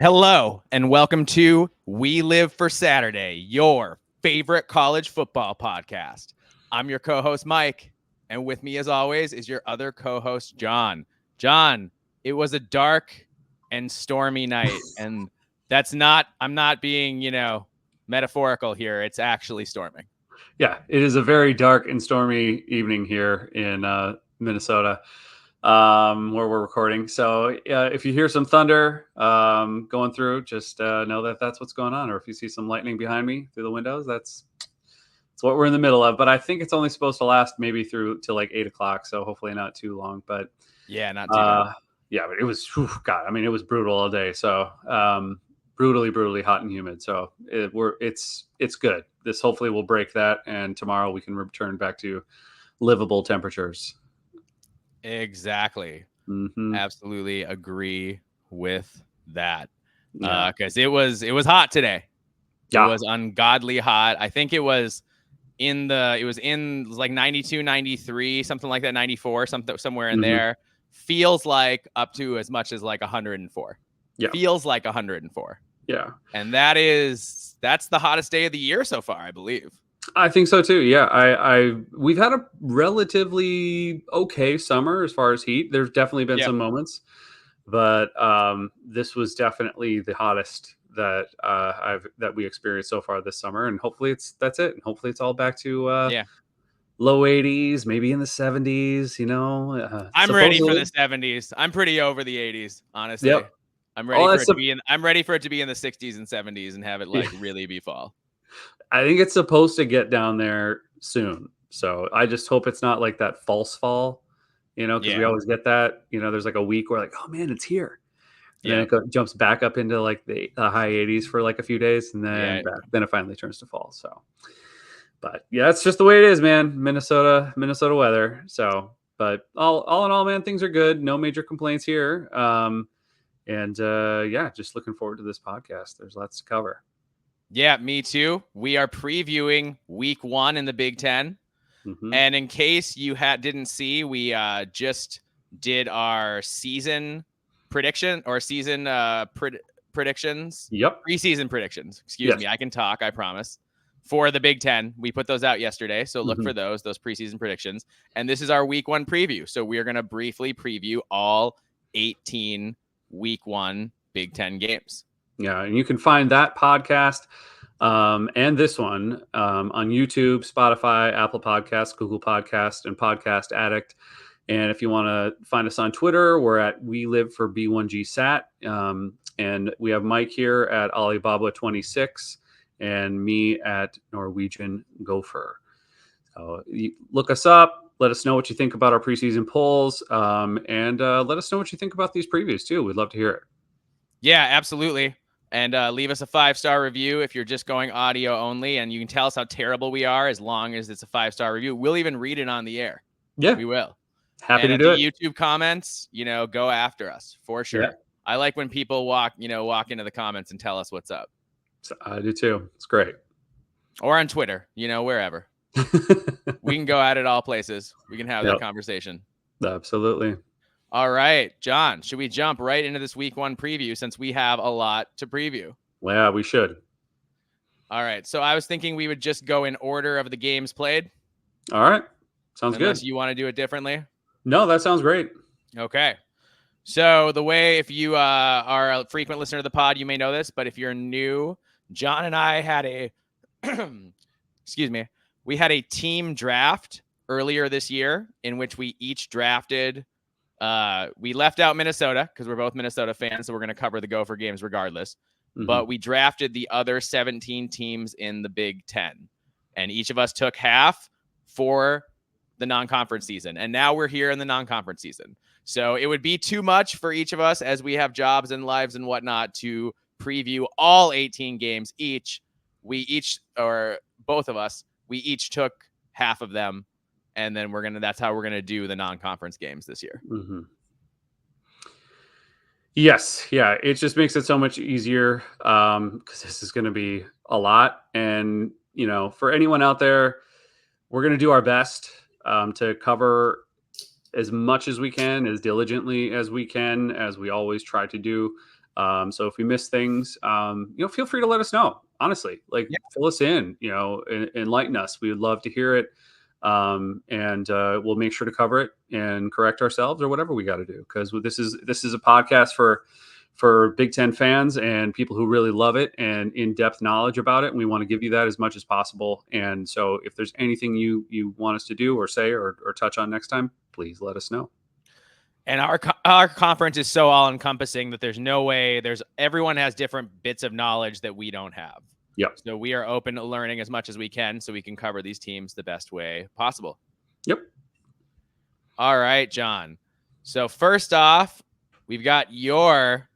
Hello, and welcome to We Live for Saturday, your favorite college football podcast. I'm your co-host, Mike, and with me, as always, is your other co-host, John. John, it was a dark and stormy night, and I'm not being, metaphorical here. It's actually storming. Yeah, it is a very dark and stormy evening here in Minnesota, where we're recording. So if you hear some thunder going through, just know that that's what's going on. Or if you see some lightning behind me through the windows, that's what we're in the middle of. But I think it's only supposed to last maybe through till like 8 o'clock. So hopefully not too long. But yeah, not too bad. Yeah, but it was, God, I mean, it was brutal all day. So brutally hot and humid. So it's good. This hopefully will break that, and tomorrow we can return back to livable temperatures. Exactly. Mm-hmm. Absolutely agree with that. Because it was hot today. Yeah. It was ungodly hot. I think it was like 92, 93, something like that, 94, somewhere in there. Feels like up to as much as like 104. Yeah. Feels like 104. Yeah. And that's the hottest day of the year so far, I believe. I think so too. Yeah. We've had a relatively okay summer as far as heat. There's definitely been some moments, but this was definitely the hottest that we experienced so far this summer. And hopefully that's it. And hopefully it's all back to low 80s, maybe in the 70s, I'm ready for the 70s. I'm pretty over the 80s, honestly. Yep. I'm ready for it to be in the 60s and 70s and have it really be fall. I think it's supposed to get down there soon. So I just hope it's not like that false fall, because we always get that, there's like a week where like, oh man, it's here. And then it jumps back up into like the high 80s for like a few days. And then then it finally turns to fall. So, but yeah, it's just the way it is, man. Minnesota weather. So, but all in all, man, things are good. No major complaints here. Just looking forward to this podcast. There's lots to cover. Yeah, me too. We are previewing week 1 in the Big Ten. Mm-hmm. And in case you didn't see, we just did our season prediction or season predictions. Yep. Preseason predictions. Excuse me. I can talk, I promise. For the Big Ten. We put those out yesterday. So look for those preseason predictions. And this is our week 1 preview. So we are going to briefly preview all 18 week 1 Big Ten games. Yeah, and you can find that podcast and this one on YouTube, Spotify, Apple Podcasts, Google Podcast, and Podcast Addict. And if you want to find us on Twitter, we're at We Live for B1GSat. And we have Mike here at Alibaba26 and me at Norwegian Gopher. So look us up. Let us know what you think about our preseason polls. And let us know what you think about these previews, too. We'd love to hear it. Yeah, absolutely. And leave us a 5-star review if you're just going audio only. And you can tell us how terrible we are as long as it's a 5-star review. We'll even read it on the air. Yeah. We will. Happy to do it. YouTube comments, go after us for sure. Yeah. I like when people walk into the comments and tell us what's up. I do too. It's great. Or on Twitter, wherever. We can go at it all places. We can have that conversation. Absolutely. All right, John, should we jump right into this week 1 preview since we have a lot to preview? Well, yeah, we should. All right, so I was thinking we would just go in order of the games played. All right, sounds good. Unless you want to do it differently? No, that sounds great. Okay. So the way, if you are a frequent listener to the pod, you may know this, but if you're new, John and I had we had a team draft earlier this year in which we each drafted. We left out Minnesota because we're both Minnesota fans, so we're going to cover the Gopher games regardless. Mm-hmm. But we drafted the other 17 teams in the Big Ten, and each of us took half for the non-conference season. And now we're here in the non-conference season. So it would be too much for each of us, as we have jobs and lives and whatnot, to preview all 18 games each. Both of us took half of them. And then that's how we're going to do the non-conference games this year. Mm-hmm. Yes. Yeah. It just makes it so much easier because this is going to be a lot. And, for anyone out there, we're going to do our best to cover as much as we can, as diligently as we can, as we always try to do. So if we miss things, feel free to let us know. Honestly, fill us in, enlighten us. We would love to hear it. And we'll make sure to cover it and correct ourselves or whatever we got to do. Because this is a podcast for Big Ten fans and people who really love it and in-depth knowledge about it. And we want to give you that as much as possible. And so if there's anything you want us to do or say or touch on next time, please let us know. And our conference is so all encompassing that there's no way everyone has different bits of knowledge that we don't have. Yep. So we are open to learning as much as we can so we can cover these teams the best way possible. Yep. All right, John. So first off, we've got your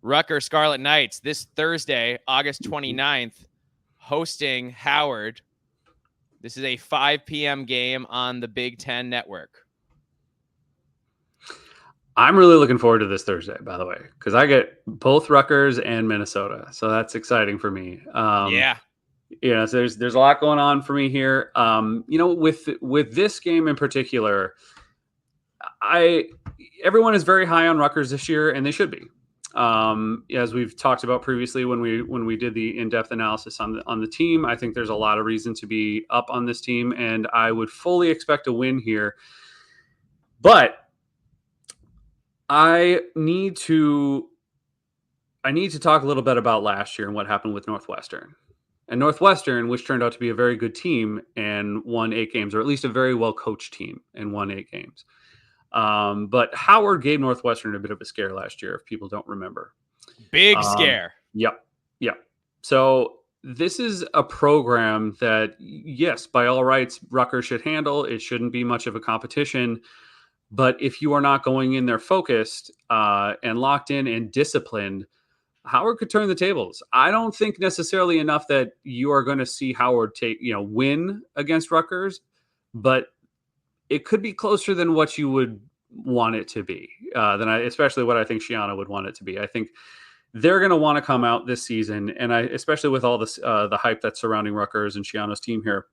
Rutgers Scarlet Knights this Thursday, August 29th, hosting Howard. This is a 5 p.m. game on the Big Ten Network. I'm really looking forward to this Thursday, by the way, because I get both Rutgers and Minnesota, so that's exciting for me. So there's a lot going on for me here. With this game in particular, everyone is very high on Rutgers this year, and they should be. As we've talked about previously when we did the in-depth analysis on the team, I think there's a lot of reason to be up on this team, and I would fully expect a win here. But I need to talk a little bit about last year and what happened with Northwestern. And Northwestern, which turned out to be a very good team and won 8 games, or at least a very well-coached team and won 8 games. But Howard gave Northwestern a bit of a scare last year, if people don't remember. Big scare. Yep. So this is a program that, yes, by all rights, Rutgers should handle. It shouldn't be much of a competition. But if you are not going in there focused and locked in and disciplined, Howard could turn the tables. I don't think necessarily enough that you are going to see Howard win against Rutgers, but it could be closer than what you would want it to be, especially what I think Schiano would want it to be. I think they're going to want to come out this season, and especially with all this the hype that's surrounding Rutgers and Schiano's team here,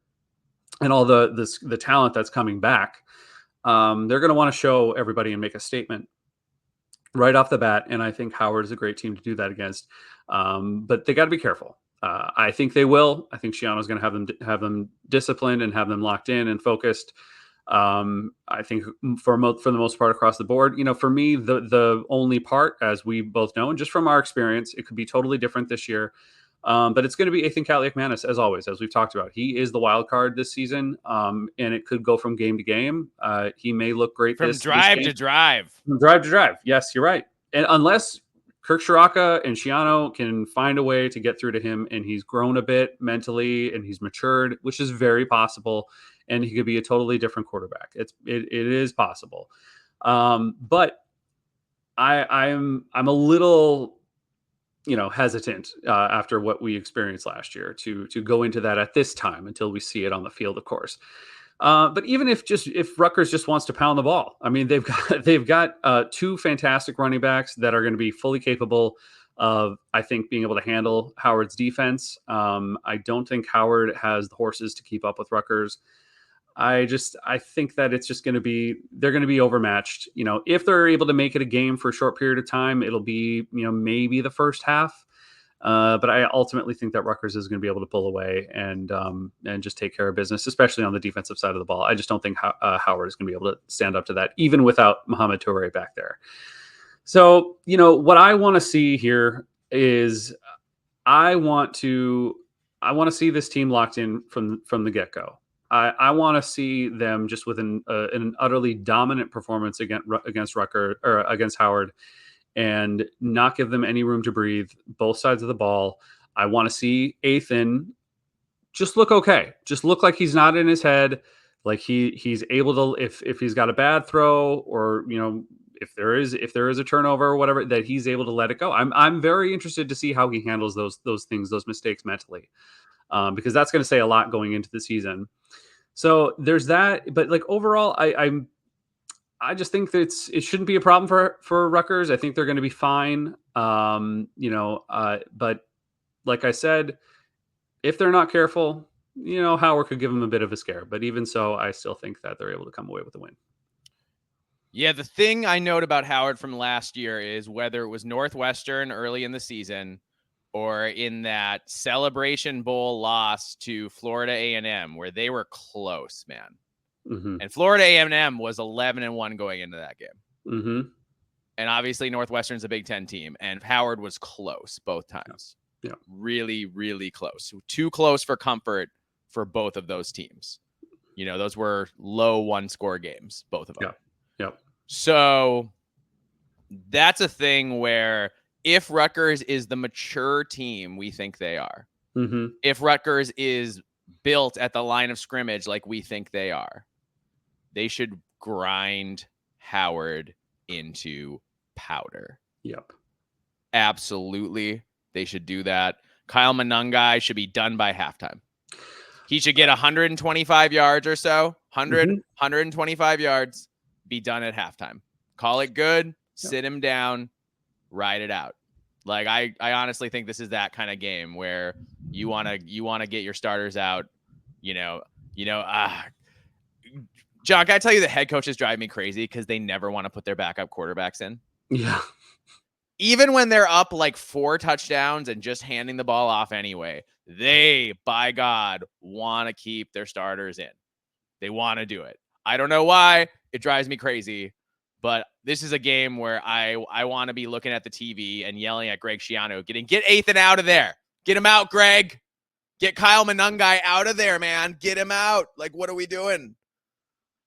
and all the talent that's coming back. They're going to want to show everybody and make a statement right off the bat. And I think Howard is a great team to do that against. But they got to be careful. I think they will. I think Schiano is going to have them disciplined and have them locked in and focused. I think for the most part across the board, for me, the only part, as we both know, and just from our experience, it could be totally different this year. But it's going to be Ethan Kaliakmanis, as always, as we've talked about. He is the wild card this season, and it could go from game to game. He may look great from drive to drive. From drive to drive. Yes, you're right. And unless Kirk Shiraka and Schiano can find a way to get through to him, and he's grown a bit mentally and he's matured, which is very possible, and he could be a totally different quarterback. It is possible. But I'm a little hesitant after what we experienced last year to go into that at this time until we see it on the field, of course. But even if Rutgers just wants to pound the ball, I mean, they've got 2 fantastic running backs that are going to be fully capable of, I think, being able to handle Howard's defense. I don't think Howard has the horses to keep up with Rutgers. I think that it's just they're going to be overmatched. If they're able to make it a game for a short period of time, it'll be, maybe the first half. But I ultimately think that Rutgers is going to be able to pull away and just take care of business, especially on the defensive side of the ball. I just don't think Howard is going to be able to stand up to that, even without Mohamed Toure back there. So, what I want to see here is I want to see this team locked in from the get-go. I want to see them just with an utterly dominant performance against Rutgers or against Howard, and not give them any room to breathe, both sides of the ball. I want to see Ethan just look okay, just look like he's not in his head, like he's able to, if he's got a bad throw or if there is a turnover or whatever, that he's able to let it go. I'm very interested to see how he handles those things, those mistakes mentally, because that's going to say a lot going into the season. So there's that, but overall, I just think that it shouldn't be a problem for Rutgers. I think they're going to be fine. But like I said, if they're not careful, Howard could give them a bit of a scare. But even so, I still think that they're able to come away with a win. Yeah, the thing I note about Howard from last year is whether it was Northwestern early in the season or in that Celebration Bowl loss to Florida A&M where they were close, man. Mm-hmm. And Florida A&M was 11-1 going into that game. Mm-hmm. And obviously Northwestern's a Big Ten team, and Howard was close both times. Yeah. Really, really close. Too close for comfort for both of those teams. You know, those were low one-score games, both of them. Yeah. Yep. So that's a thing where if Rutgers is the mature team we think they are, mm-hmm. if Rutgers is built at the line of scrimmage like we think they are, they should grind Howard into powder. Yep. Absolutely. They should do that. Kyle Monangai should be done by halftime. He should get 125 yards or so, 125 yards, be done at halftime. Call it good, sit him down, ride it out. Like I honestly think this is that kind of game where you want to get your starters out, John, can I tell you the head coaches drive me crazy because they never want to put their backup quarterbacks in? Yeah. Even when they're up like 4 touchdowns and just handing the ball off anyway, they, by God, want to keep their starters in. They want to do it. I don't know why. It drives me crazy. But this is a game where I want to be looking at the TV and yelling at Greg Schiano, get Ethan out of there. Get him out, Greg. Get Kyle Monangai out of there, man. Get him out. Like, what are we doing?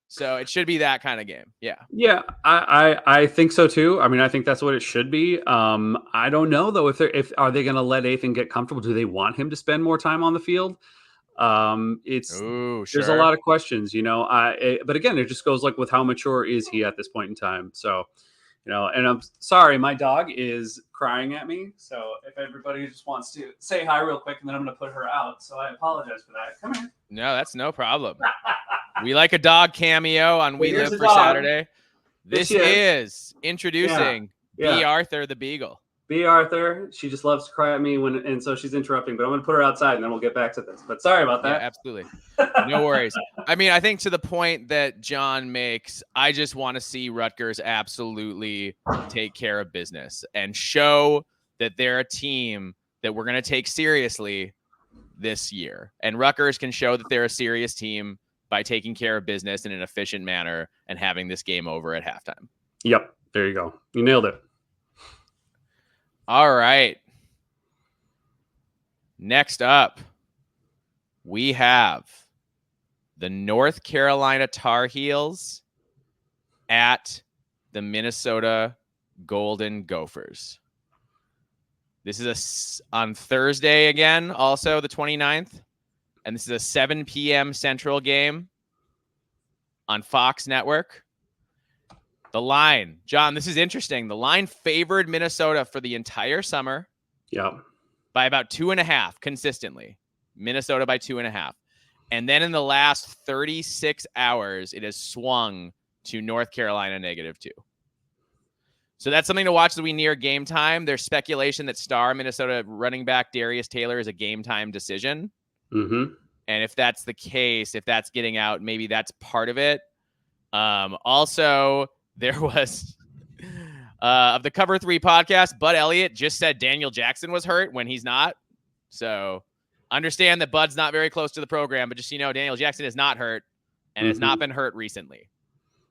So it should be that kind of game. Yeah. Yeah, I think so too. I mean, I think that's what it should be. I don't know though if are they going to let Ethan get comfortable? Do they want him to spend more time on the field? There's a lot of questions, but again, it just goes like with how mature is he at this point in time. So, and I'm sorry, my dog is crying at me. So if everybody just wants to say hi real quick, and then I'm going to put her out. So I apologize for that. Come here. No, that's no problem. We like a dog cameo on We Live for Saturday. This is introducing B. Arthur the Beagle. B. Arthur, she just loves to cry at me and so she's interrupting, but I'm going to put her outside and then we'll get back to this. But sorry about that. Yeah, absolutely. No worries. I mean, I think to the point that John makes, I just want to see Rutgers absolutely take care of business and show that they're a team that we're going to take seriously this year. And Rutgers can show that they're a serious team by taking care of business in an efficient manner and having this game over at halftime. Yep. There you go. You nailed it. All right. Next up, we have the North Carolina Tar Heels at the Minnesota Golden Gophers. This is on Thursday again, also the 29th. And this is a 7 p.m. Central game on Fox Network. The line, John, this is interesting. The line favored Minnesota for the entire summer. Yeah. By about 2.5 consistently. Minnesota by 2.5. And then in the last 36 hours, it has swung to North Carolina -2. So that's something to watch as we near game time. There's speculation that star Minnesota running back Darius Taylor is a game time decision. Mm-hmm. And if that's the case, if that's getting out, maybe that's part of it. Also, there was of the Cover 3 podcast, Bud Elliott just said Daniel Jackson was hurt when he's not. So understand that Bud's not very close to the program, but just so you know, Daniel Jackson is not hurt and has not been hurt recently.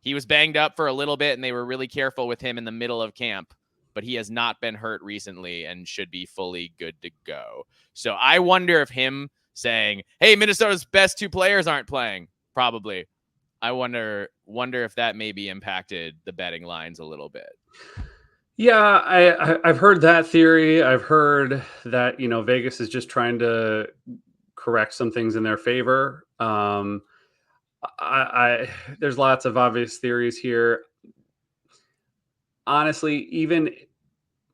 He was banged up for a little bit, and they were really careful with him in the middle of camp, but he has not been hurt recently and should be fully good to go. So I wonder if him saying, hey, Minnesota's best 2 players aren't playing, probably. I wonder if that maybe impacted the betting lines a little bit. Yeah, I've heard that theory. I've heard that, Vegas is just trying to correct some things in their favor. There's lots of obvious theories here. Honestly, even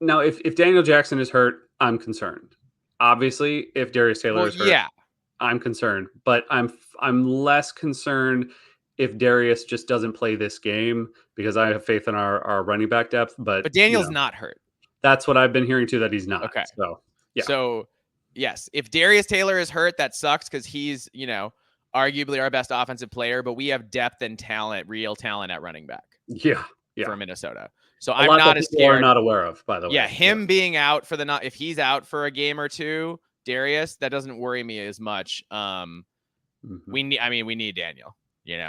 now, if Daniel Jackson is hurt, I'm concerned. Obviously, if Darius Taylor is hurt, I'm concerned. But I'm less concerned if Darius just doesn't play this game because I have faith in our running back depth. But Daniel's not hurt. That's what I've been hearing too, that he's not. Okay. So, yeah. So, yes, if Darius Taylor is hurt, that sucks because he's, arguably our best offensive player, but we have depth and talent, real talent at running back. Yeah. for Minnesota. So I'm not as scared. Are not aware of, by the way. Yeah, him being out for if he's out for a game or two, Darius, that doesn't worry me as much. We need Daniel.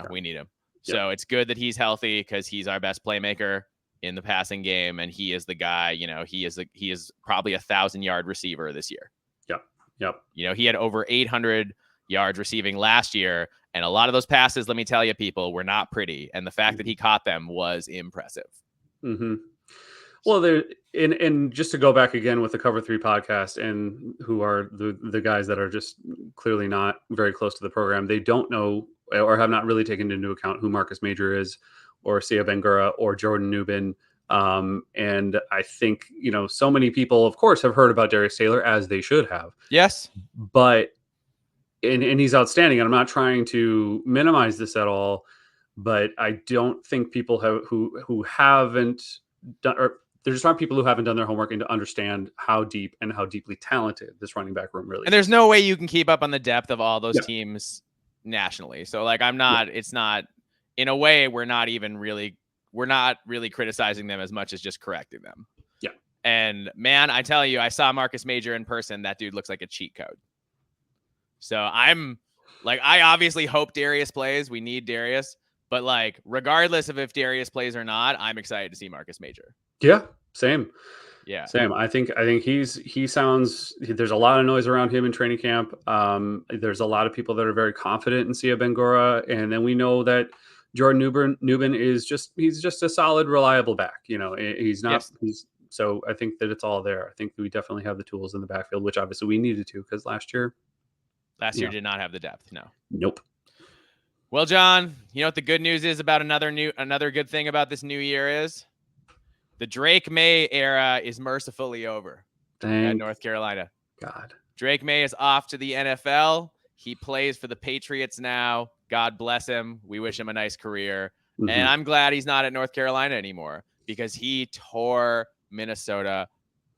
We need him. So it's good that he's healthy because he's our best playmaker in the passing game, and he is the guy. He is probably 1,000-yard receiver this year. Yep. He had over 800 yards receiving last year, and a lot of those passes, let me tell you, people, were not pretty, and the fact that he caught them was impressive. Mm-hmm. Well, and just to go back again with the Cover 3 podcast, and who are the guys that are just clearly not very close to the program, they don't know or have not really taken into account who Marcus Major is, or Sia Bangura, or Jordan Newbin. And I think, so many people, of course, have heard about Darius Taylor, as they should have. Yes. But, and he's outstanding. And I'm not trying to minimize this at all, but I don't think people who haven't done, or there just aren't people who haven't done their homework and to understand how deep and how deeply talented this running back room really is. And there's no way you can keep up on the depth of all those teams nationally. So it's not, in a way, we're not really criticizing them as much as just correcting them. Yeah. And man, I tell you, I saw Marcus Major in person. That dude looks like a cheat code. So I obviously hope Darius plays. We need Darius, but regardless of if Darius plays or not, I'm excited to see Marcus Major. Yeah. Same. Yeah. Same. I think he sounds, there's a lot of noise around him in training camp. There's a lot of people that are very confident in Sia Bangura. And then we know that Jordan Newbin he's just a solid, reliable back. He's not, so I think that it's all there. I think we definitely have the tools in the backfield, which obviously we needed to, because last year did not have the depth. No. Nope. Well, John, you know what the good news is about another good thing about this new year is? The Drake May era is mercifully over at North Carolina. God. Drake May is off to the NFL. He plays for the Patriots now. God bless him. We wish him a nice career. Mm-hmm. And I'm glad he's not at North Carolina anymore, because he tore Minnesota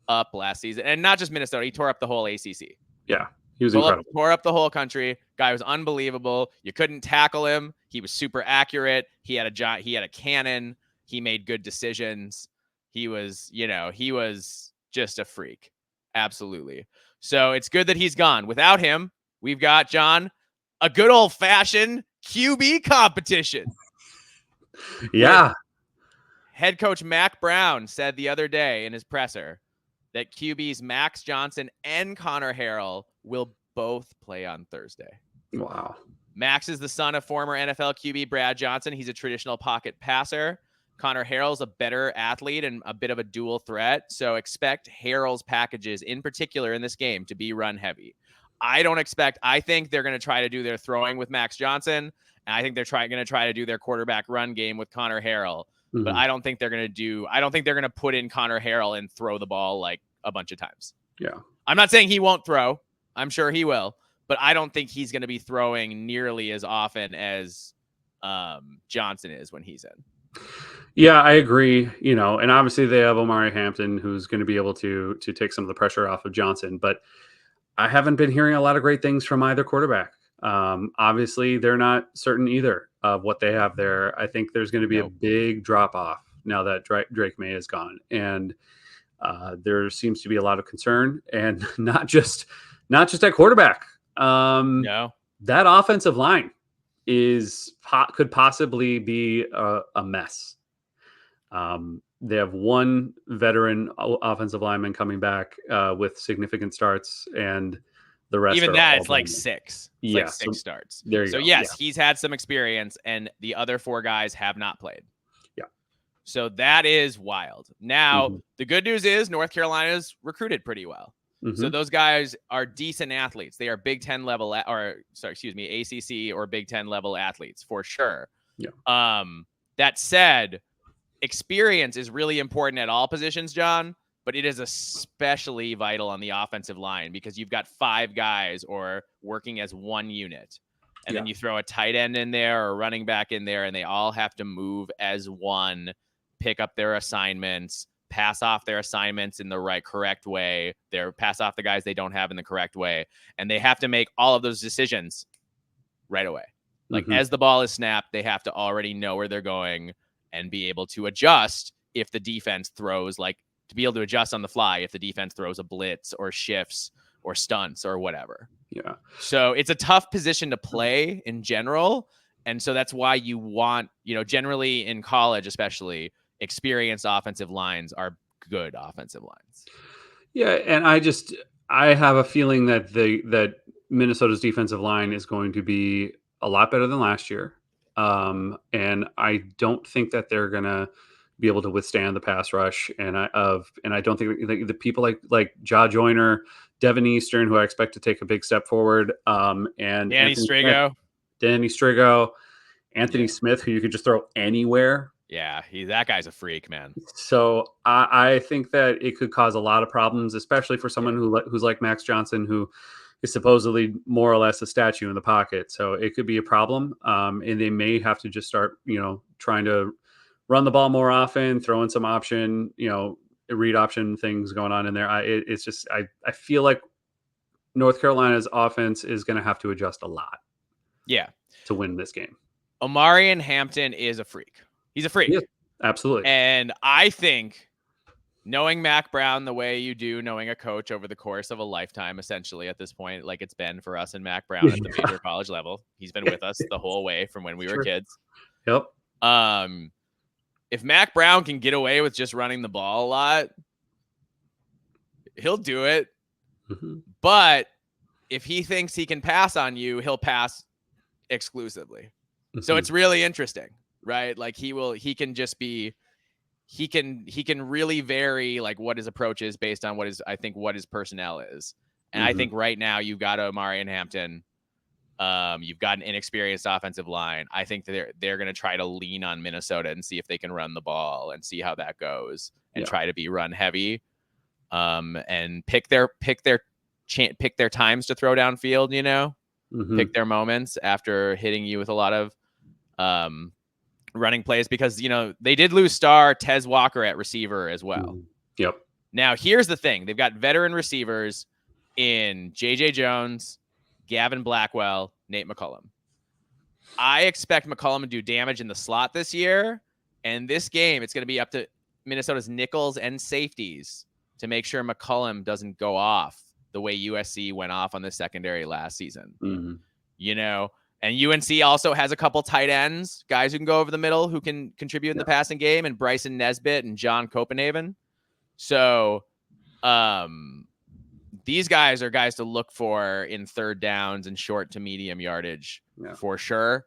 up last season. And not just Minnesota, he tore up the whole ACC. Yeah, he was incredible. Tore up the whole country. Guy was unbelievable. You couldn't tackle him. He was super accurate. He had a cannon. He made good decisions. He was just a freak. Absolutely. So it's good that he's gone. Without him, we've got, John, a good old-fashioned QB competition. Yeah. Head coach Mac Brown said the other day in his presser that QBs Max Johnson and Connor Harrell will both play on Thursday. Wow. Max is the son of former NFL QB Brad Johnson. He's a traditional pocket passer. Connor Harrell's a better athlete and a bit of a dual threat, so expect Harrell's packages, in particular in this game, to be run heavy. I think they're going to try to do their throwing with Max Johnson, and I think they're going to try to do their quarterback run game with Connor Harrell. Mm-hmm. But I don't think they're going to put in Connor Harrell and throw the ball a bunch of times. Yeah. I'm not saying he won't throw. I'm sure he will, but I don't think he's going to be throwing nearly as often as Johnson is when he's in. Yeah, I agree. And obviously they have Omari Hampton, who's going to be able to take some of the pressure off of Johnson. But I haven't been hearing a lot of great things from either quarterback. Obviously, they're not certain either of what they have there. I think there's going to be a big drop off now that Drake May is gone, and there seems to be a lot of concern, and not just at quarterback. No, that offensive line could possibly be a mess. They have one veteran offensive lineman coming back with significant starts, and the rest. Even that, it's like six. It's six starts. There you go. So yes, he's had some experience, and the other four guys have not played. Yeah. So that is wild. Now, the good news is North Carolina's recruited pretty well. Mm-hmm. So those guys are decent athletes. They are Big Ten level, ACC or Big Ten level athletes for sure. Yeah. That said, experience is really important at all positions, John, but it is especially vital on the offensive line because you've got five guys or working as one unit. And then you throw a tight end in there or a running back in there, and they all have to move as one, pick up their assignments, pass off their assignments in the correct way. They're pass off the guys they don't have in the correct way. And they have to make all of those decisions right away. As the ball is snapped, they have to already know where they're going and be able to adjust if the defense throws, like to be able to adjust on the fly if the defense throws a blitz or shifts or stunts or whatever. Yeah. So it's a tough position to play in general. And so that's why you want, generally in college, especially, experienced offensive lines are good offensive lines. Yeah. And I have a feeling that Minnesota's defensive line is going to be a lot better than last year. And I don't think that they're going to be able to withstand the pass rush. And I don't think the people like Ja Joyner, Devin Eastern, who I expect to take a big step forward. And Danny Strigo, Anthony Smith, who you could just throw anywhere. Yeah, that guy's a freak, man. So I think that it could cause a lot of problems, especially for someone who's like Max Johnson, who is supposedly more or less a statue in the pocket. So it could be a problem. And they may have to just start, trying to run the ball more often, throw in some option, read option things going on in there. I feel like North Carolina's offense is going to have to adjust a lot. Yeah. To win this game. Omarion Hampton is a freak. He's a freak. Yeah, absolutely. And I think knowing Mac Brown the way you do, knowing a coach over the course of a lifetime, essentially at this point, like it's been for us and Mac Brown at the major college level, he's been with us the whole way from when we were kids. Yep. If Mac Brown can get away with just running the ball a lot, he'll do it. Mm-hmm. But if he thinks he can pass on you, he'll pass exclusively. Mm-hmm. So it's really interesting. Right. Like he can really vary like what his approach is based on what his personnel is. And I think right now you've got Omarion Hampton. You've got an inexperienced offensive line. I think that they're going to try to lean on Minnesota and see if they can run the ball and see how that goes and try to be run heavy. And pick their times to throw downfield, pick their moments after hitting you with a lot of, running plays because, they did lose star Tez Walker at receiver as well. Yep. Now, here's the thing. They've got veteran receivers in J.J. Jones, Gavin Blackwell, Nate McCullum. I expect McCullum to do damage in the slot this year. And this game, it's going to be up to Minnesota's nickels and safeties to make sure McCullum doesn't go off the way USC went off on the secondary last season. Mm-hmm. And UNC also has a couple tight ends, guys who can go over the middle, who can contribute in the passing game, and Bryson Nesbitt and John Copenhagen. So these guys are guys to look for in third downs and short to medium yardage for sure.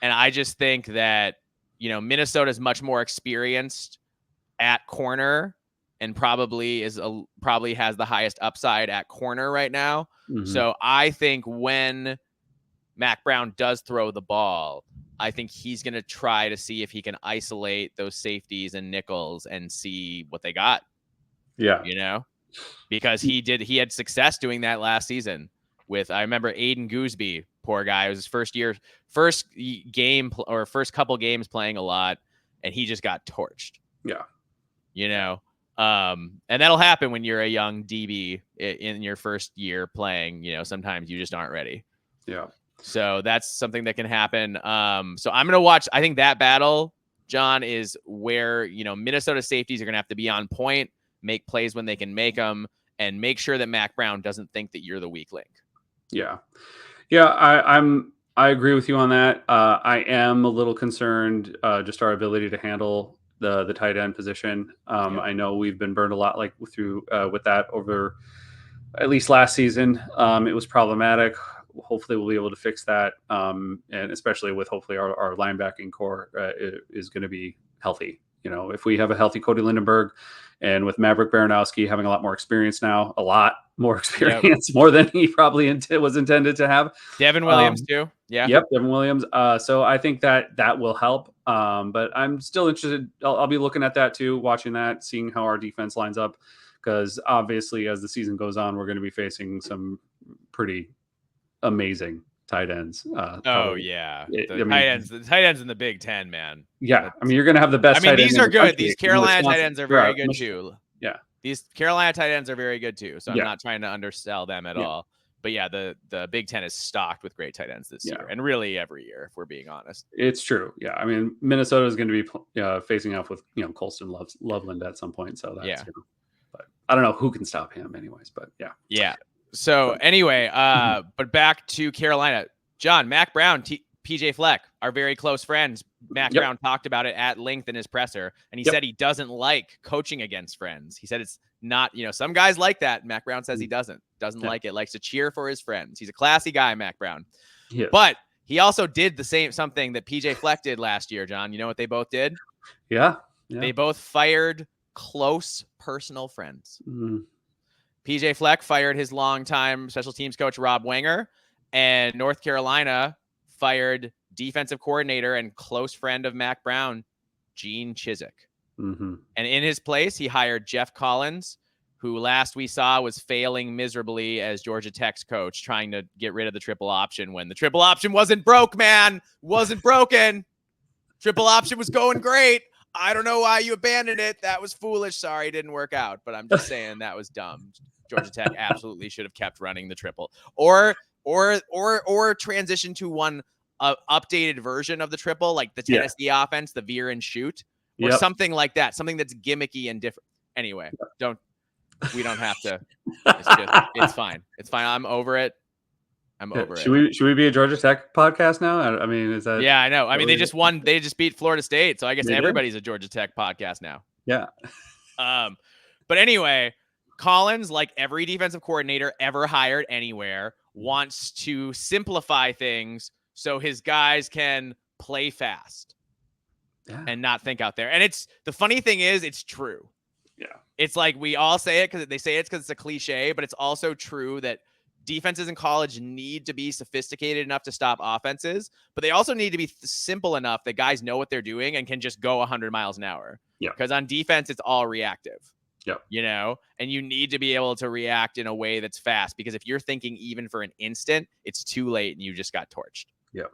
And I just think that, Minnesota is much more experienced at corner and probably has the highest upside at corner right now. Mm-hmm. So I think when Mac Brown does throw the ball, I think he's going to try to see if he can isolate those safeties and nickels and see what they got. Yeah. Because he had success doing that last season with, I remember Aiden Gooseby, poor guy. It was his first couple games playing a lot, and he just got torched. Yeah. And that'll happen when you're a young DB in your first year playing, sometimes you just aren't ready. Yeah. So that's something that can happen. So I'm going to watch. I think that battle, John, is where, Minnesota safeties are going to have to be on point, make plays when they can make them, and make sure that Mac Brown doesn't think that you're the weak link. Yeah. Yeah. I agree with you on that. I am a little concerned, just our ability to handle the tight end position. I know we've been burned a lot with that over at least last season. It was problematic. Hopefully we'll be able to fix that. And especially with hopefully our linebacking core is going to be healthy. If we have a healthy Cody Lindenberg and with Maverick Baranowski having a lot more experience now, more than he probably was intended to have. Devin Williams too. Yeah. Yep. Devin Williams. So I think that will help. But I'm still interested. I'll be looking at that too, watching that, seeing how our defense lines up. Because obviously as the season goes on, we're going to be facing some pretty amazing tight ends. The tight ends in the Big Ten, man. Yeah. You're going to have the best. These are good. These Carolina tight ends are very good too. Yeah. These Carolina tight ends are very good too. So I'm not trying to undersell them at all. But yeah, the Big Ten is stocked with great tight ends this year, and really every year, if we're being honest. It's true. Yeah, I mean, Minnesota is going to be facing off with Colston Loveland at some point, so that's but I don't know who can stop him, anyways. But yeah. So anyway, but back to Carolina, John, Mac Brown, PJ Fleck are very close friends. Mac Brown talked about it at length in his presser, and he said he doesn't like coaching against friends. He said it's not, some guys like that. Mac Brown says he doesn't like it, likes to cheer for his friends. He's a classy guy, Mac Brown. Yes. But he also did something that PJ Fleck did last year, John. You know what they both did? Yeah. They both fired close personal friends. Mm-hmm. PJ Fleck fired his longtime special teams coach, Rob Wenger, and North Carolina fired defensive coordinator and close friend of Mac Brown, Gene Chizik. Mm-hmm. And in his place, he hired Jeff Collins, who last we saw was failing miserably as Georgia Tech's coach, trying to get rid of the triple option when the triple option wasn't broke, man. Wasn't broken. Triple option was going great. I don't know why you abandoned it. That was foolish. Sorry, it didn't work out. But I'm just saying that was dumb. Georgia Tech absolutely should have kept running the triple, or transition to one updated version of the triple, like the Tennessee offense, the veer and shoot, or something like that. Something that's gimmicky and different. Anyway, we don't have to. It's fine. It's fine. I'm over it. Should we be a Georgia Tech podcast now? I mean, is that? Yeah, I know. I mean, they just won. They just beat Florida State, so I guess everybody's a Georgia Tech podcast now. Yeah. But anyway, Collins, like every defensive coordinator ever hired anywhere, wants to simplify things so his guys can play fast and not think out there. And the funny thing is, it's true. Yeah. It's like we all say it because they say it's because it's a cliche, but it's also true that defenses in college need to be sophisticated enough to stop offenses, but they also need to be simple enough that guys know what they're doing and can just go 100 miles an hour. Yeah. Because on defense, it's all reactive. Yeah. And you need to be able to react in a way that's fast, because if you're thinking even for an instant, it's too late and you just got torched. Yeah.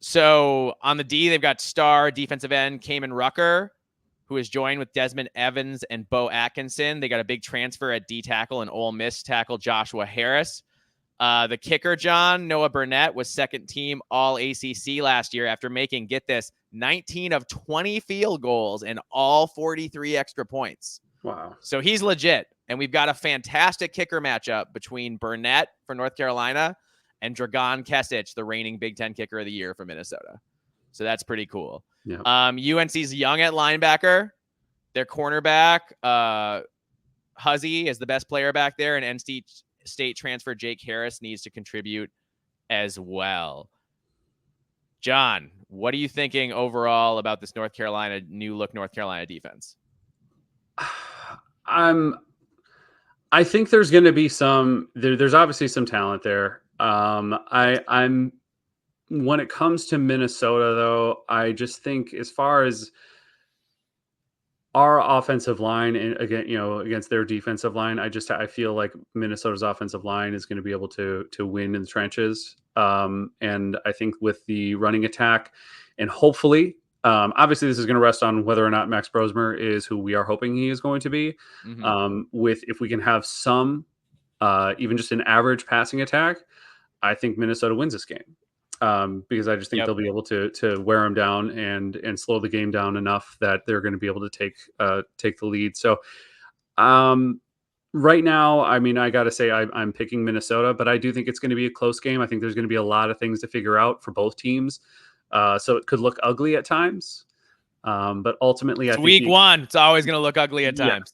So on the D, they've got star defensive end Kamen Rucker, who is joined with Desmond Evans and Bo Atkinson. They got a big transfer at D tackle and Ole Miss tackle Joshua Harris. The kicker, John, Noah Burnett, was second team all ACC last year after making, get this, 19 of 20 field goals and all 43 extra points. Wow. So he's legit. And we've got a fantastic kicker matchup between Burnett for North Carolina and Dragan Kesic, the reigning Big Ten kicker of the year for Minnesota. So that's pretty cool. Yeah. UNC's young at linebacker. Their cornerback, Huzzy, is the best player back there, and NC State transfer Jake Harris needs to contribute as well. John, what are you thinking overall about this new look North Carolina defense? I think there's going to be there's obviously some talent there. I'm when it comes to Minnesota, though, I just think as far as our offensive line and against their defensive line, I feel like Minnesota's offensive line is going to be able to win in the trenches. And I think with the running attack, and hopefully, obviously this is going to rest on whether or not Max Brosmer is who we are hoping he is going to be. Mm-hmm. If we can have some, even just an average passing attack, I think Minnesota wins this game. Because I just think they'll be able to wear them down and slow the game down enough that they're going to be able to take the lead. So right now, I mean, I got to say I'm picking Minnesota, but I do think it's going to be a close game. I think there's going to be a lot of things to figure out for both teams. So it could look ugly at times. But ultimately, I think week one, it's always going to look ugly at times.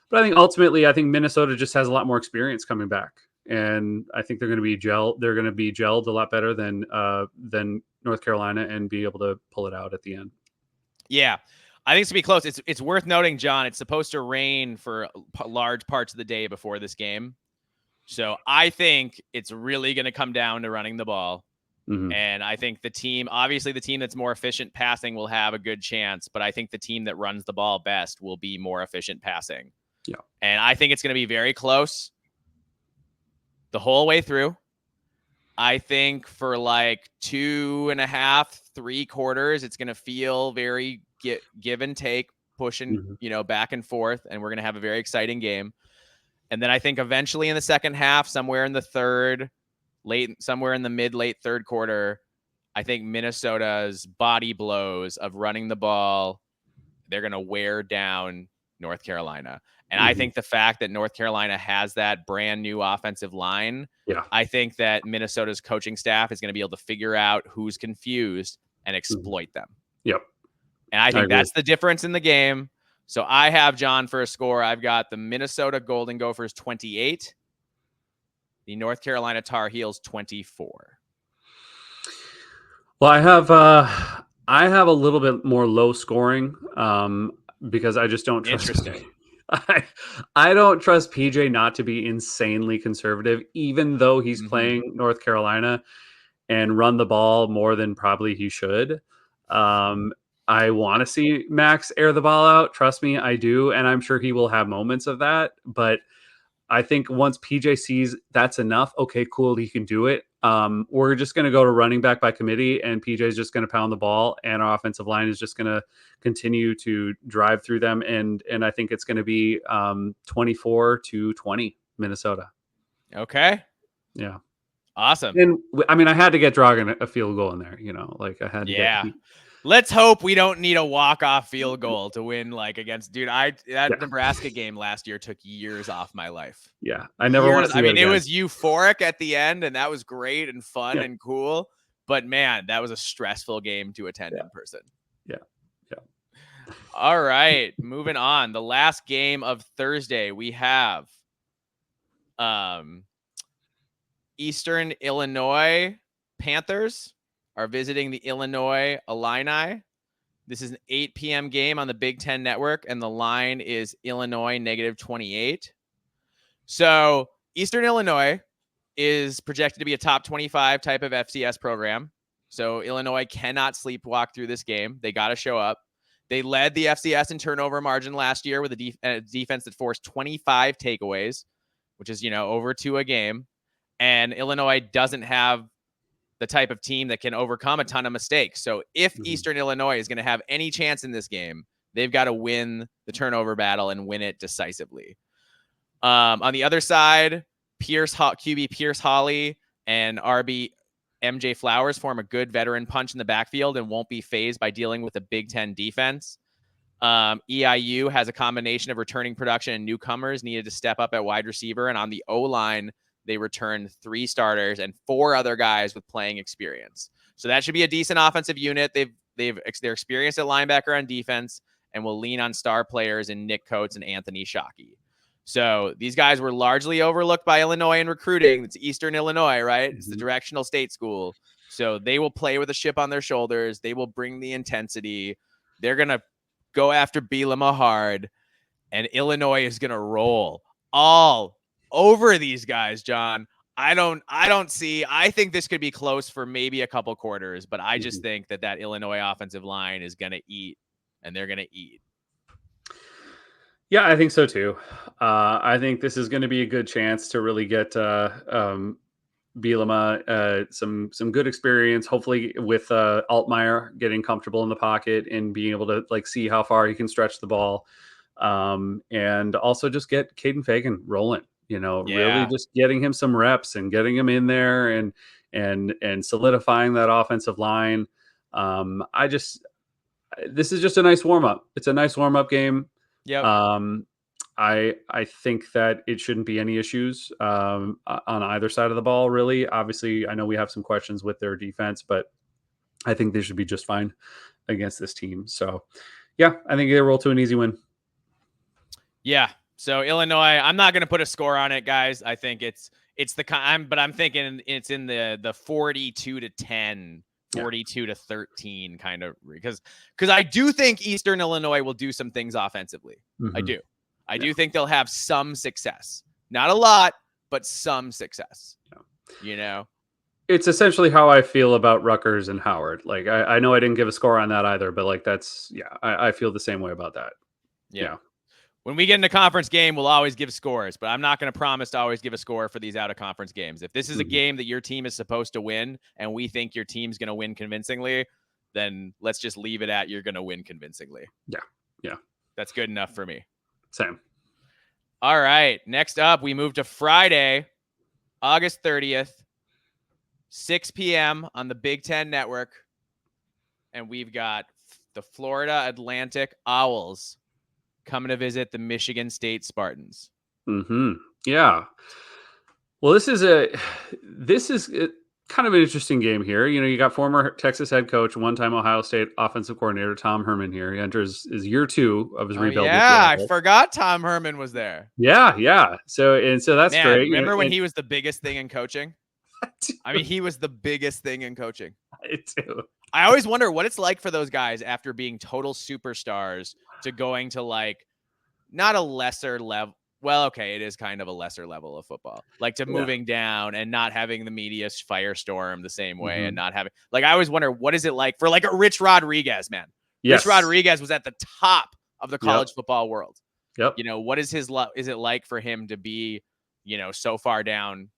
But I think ultimately, Minnesota just has a lot more experience coming back. And I think they're going to be gelled a lot better than North Carolina and be able to pull it out at the end. Yeah, I think it's going to be close. It's worth noting, John, it's supposed to rain for large parts of the day before this game. So I think it's really going to come down to running the ball. Mm-hmm. And I think the team that's more efficient passing will have a good chance. But I think the team that runs the ball best will be more efficient passing. Yeah. And I think it's going to be very close the whole way through. I think for like 2.5, 3 quarters, it's going to feel very give and take, pushing, back and forth. And we're going to have a very exciting game. And then I think eventually in the second half, somewhere in the mid-late third quarter, I think Minnesota's body blows of running the ball, they're going to wear down North Carolina. And I think the fact that North Carolina has that brand new offensive line, I think that Minnesota's coaching staff is going to be able to figure out who's confused and exploit them. Yep. And I think that's the difference in the game. So I have John for a score. I've got the Minnesota Golden Gophers 28, the North Carolina Tar Heels 24. Well, I have a little bit more low scoring because I just don't trust. Interesting. I don't trust PJ not to be insanely conservative, even though he's playing North Carolina and run the ball more than probably he should. I want to see Max air the ball out. Trust me, I do. And I'm sure he will have moments of that. But I think once PJ sees that's enough, okay, cool, he can do it. We're just going to go to running back by committee, and PJ is just going to pound the ball, and our offensive line is just going to continue to drive through them. And I think it's going to be 24-20 Minnesota. Okay. Yeah. Awesome. And I mean, I had to get Dragon a field goal in there, like I had to get. Let's hope we don't need a walk-off field goal to win, against that Nebraska game last year took years off my life. Yeah, I never want to see it was euphoric at the end, and that was great and fun and cool. But man, that was a stressful game to attend in person. Yeah. All right, moving on. The last game of Thursday, we have Eastern Illinois Panthers are visiting the Illinois Illini. This is an 8 p.m. game on the Big Ten Network, and the line is Illinois -28. So Eastern Illinois is projected to be a top 25 type of FCS program. So Illinois cannot sleepwalk through this game. They got to show up. They led the FCS in turnover margin last year with a defense that forced 25 takeaways, which is, over 2 a game. And Illinois doesn't have the type of team that can overcome a ton of mistakes. So if Eastern Illinois is going to have any chance in this game, they've got to win the turnover battle and win it decisively. On the other side, QB Pierce Hawley and RB MJ Flowers form a good veteran punch in the backfield and won't be fazed by dealing with a Big Ten defense. EIU has a combination of returning production and newcomers needed to step up at wide receiver. And on the O-line, they returned 3 starters and 4 other guys with playing experience. So that should be a decent offensive unit. They're experienced at linebacker on defense and will lean on star players in Nick Coates and Anthony Shockey. So these guys were largely overlooked by Illinois in recruiting. It's Eastern Illinois, right? It's the directional state school. So they will play with a chip on their shoulders. They will bring the intensity. They're going to go after Bielema hard, and Illinois is going to roll all over these guys, John. I think this could be close for maybe a couple quarters, but I just think that Illinois offensive line is going to eat, and they're going to eat. Yeah, I think so too. I think this is going to be a good chance to really get Bielema some good experience, hopefully with Altmaier getting comfortable in the pocket and being able to see how far he can stretch the ball, and also just get Caden Fagan rolling. Really just getting him some reps and getting him in there and solidifying that offensive line. This is just a nice warm up. It's a nice warm up game. Yep. I think that it shouldn't be any issues on either side of the ball, really. Obviously, I know we have some questions with their defense, but I think they should be just fine against this team. So, yeah, I think they roll to an easy win. Yeah. So Illinois, I'm not going to put a score on it, guys. I think it's but I'm thinking it's in the 42-10. 42-13 kind of, because I do think Eastern Illinois will do some things offensively. I do think they'll have some success, not a lot, but some success. It's essentially how I feel about Rutgers and Howard. I know I didn't give a score on that either, but I feel the same way about that. Yeah. When we get in a conference game, we'll always give scores, but I'm not going to promise to always give a score for these out-of-conference games. If this is a game that your team is supposed to win and we think your team's going to win convincingly, then let's just leave it at you're going to win convincingly. Yeah. That's good enough for me. Same. All right. Next up, we move to Friday, August 30th, 6 p.m. on the Big Ten Network. And we've got the Florida Atlantic Owls coming to visit the Michigan State Spartans. Mm-hmm. Yeah. Well, this is kind of an interesting game here. You got former Texas head coach, one-time Ohio State offensive coordinator Tom Herman here. He enters his year 2 of his rebuild. Yeah, I forgot Tom Herman was there. Yeah. So that's Man, great. Remember when he was the biggest thing in coaching? I mean, he was the biggest thing in coaching. I do. I always wonder what it's like for those guys after being total superstars to going to like not a lesser level. Well, okay, it is kind of a lesser level of football, like to moving down and not having the media firestorm the same way and not having like, I always wonder what is it like for like a Rich Rodriguez, man. Yes. Rich Rodriguez was at the top of the college football world. Yep. What is is it like for him to be, so far down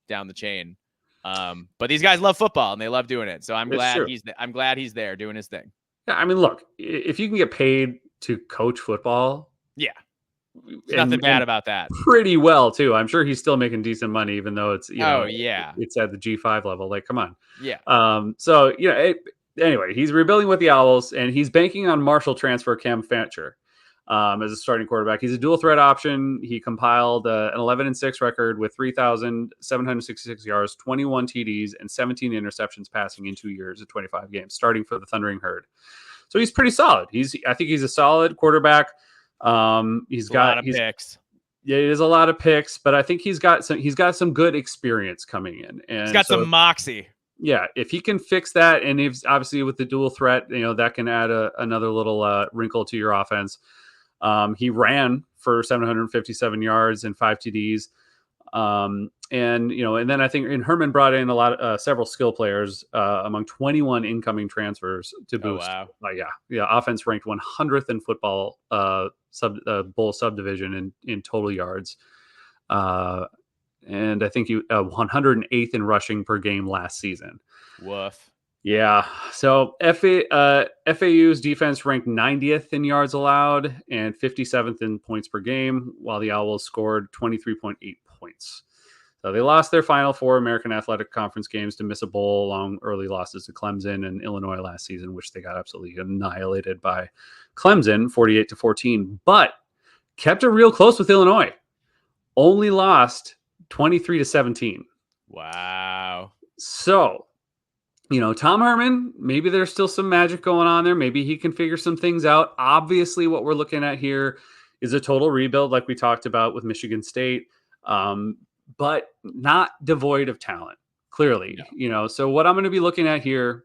the chain? But these guys love football and they love doing it. So I'm glad he's there doing his thing. Yeah, I mean, look, if you can get paid to coach football, yeah, there's nothing bad about that. Pretty well too. I'm sure he's still making decent money, even though it's it's at the G5 level. Like, come on. Yeah. So anyway, he's rebuilding with the Owls, and he's banking on Marshall transfer Cam Fancher as a starting quarterback. He's a dual threat option. He compiled an 11-6 record with 3,766 yards, 21 TDs, and 17 interceptions passing in 2 years of 25 games, starting for the Thundering Herd. So he's pretty solid. I think he's a solid quarterback. He's got a lot of picks. Yeah, it is a lot of picks, but I think he's got some good experience coming in, and he's got some moxie. Yeah, if he can fix that, and if obviously with the dual threat, that can add another little wrinkle to your offense. He ran for 757 yards and 5 TDs. And then I think Herman brought in several skill players among 21 incoming transfers to boost. Oh, wow. Yeah. Offense ranked 100th in football bowl subdivision in total yards. And I think 108th in rushing per game last season. Woof. Yeah. So FAU's defense ranked 90th in yards allowed and 57th in points per game, while the Owls scored 23.8 points. So they lost their final 4 American Athletic Conference games to miss a bowl, along early losses to Clemson and Illinois last season, which they got absolutely annihilated by Clemson, 48-14, but kept it real close with Illinois. Only lost 23-17. Wow. So, Tom Herman, maybe there's still some magic going on there. Maybe he can figure some things out. Obviously, what we're looking at here is a total rebuild, like we talked about with Michigan State, but not devoid of talent, clearly. No. So what I'm going to be looking at here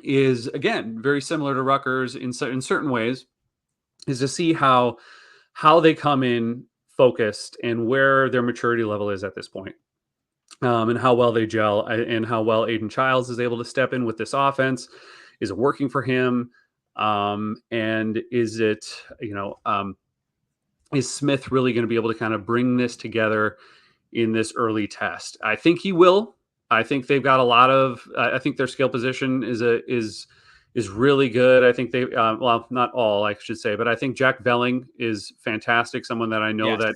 is, again, very similar to Rutgers in certain ways, is to see how they come in focused and where their maturity level is at this point. And how well they gel, and how well Aiden Childs is able to step in with this offense. Is it working for him? And is it, is Smith really going to be able to kind of bring this together in this early test? I think he will. I think they've got a lot of. I think their skill position is really good. I think they, not all, I should say, but I think Jack Velling is fantastic. Someone that I know that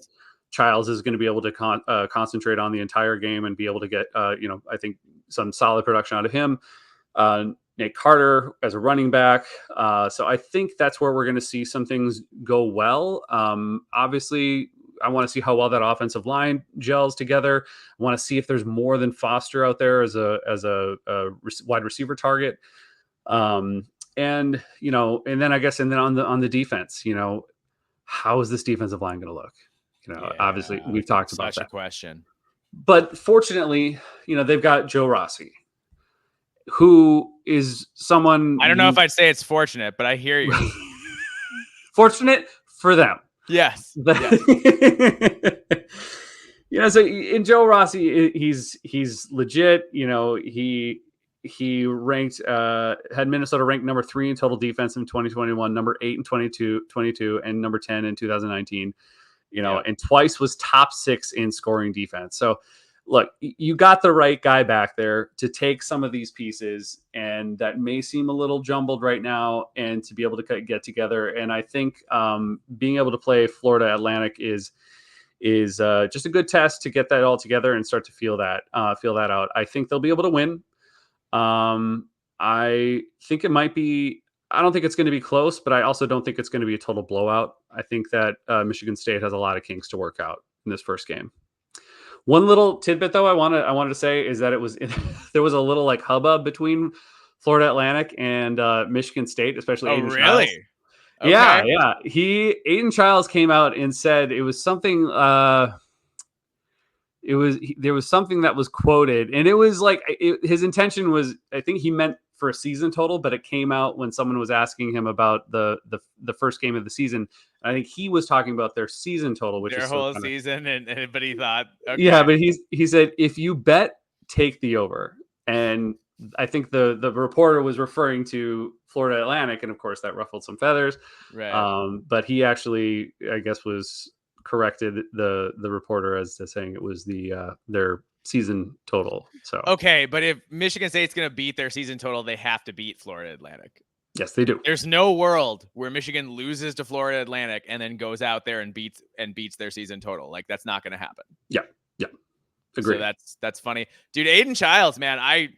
Childs is going to be able to concentrate on the entire game and be able to get, I think some solid production out of him. Nate Carter as a running back. So I think that's where we're going to see some things go well. Obviously, I want to see how well that offensive line gels together. I want to see if there's more than Foster out there as a wide receiver target. And then I guess, and then on the defense, how is this defensive line going to look? Obviously we've talked about that. Such a question. But fortunately, they've got Joe Rossi, who is someone. I don't know if I'd say it's fortunate, but I hear you. Fortunate for them. Yes. So in Joe Rossi, he's legit. He ranked had Minnesota ranked number 3 in total defense in 2021, number 8 in 22, and number 10 in 2019. And twice was top 6 in scoring defense. So look, you got the right guy back there to take some of these pieces, and that may seem a little jumbled right now, and to be able to get together. And I think being able to play Florida Atlantic is just a good test to get that all together and start to feel that out. I think they'll be able to win. I think it might be. I don't think it's going to be close, but I also don't think it's going to be a total blowout. I think that Michigan State has a lot of kinks to work out in this first game. One little tidbit, though, I wanted to say is that there was a little like hubbub between Florida Atlantic and Michigan State, especially Aiden really? Childs. Okay. Yeah. Aiden Childs came out and said it was something. There was something that was quoted, and it was like his intention was. I think he meant for a season total, but it came out when someone was asking him about the first game of the season. I think he was talking about their season total, which their is whole season, but he thought, okay. Yeah, but he said if you bet, take the over, and I think the reporter was referring to Florida Atlantic, and of course that ruffled some feathers. Right. But he actually, I guess, was corrected the reporter as to saying it was their season total. So okay, but if Michigan State's going to beat their season total, they have to beat Florida Atlantic. Yes, they do. There's no world where Michigan loses to Florida Atlantic and then goes out there and beats their season total. Like, that's not going to happen. Yeah. Agree. So that's funny, dude. Aiden Childs, man,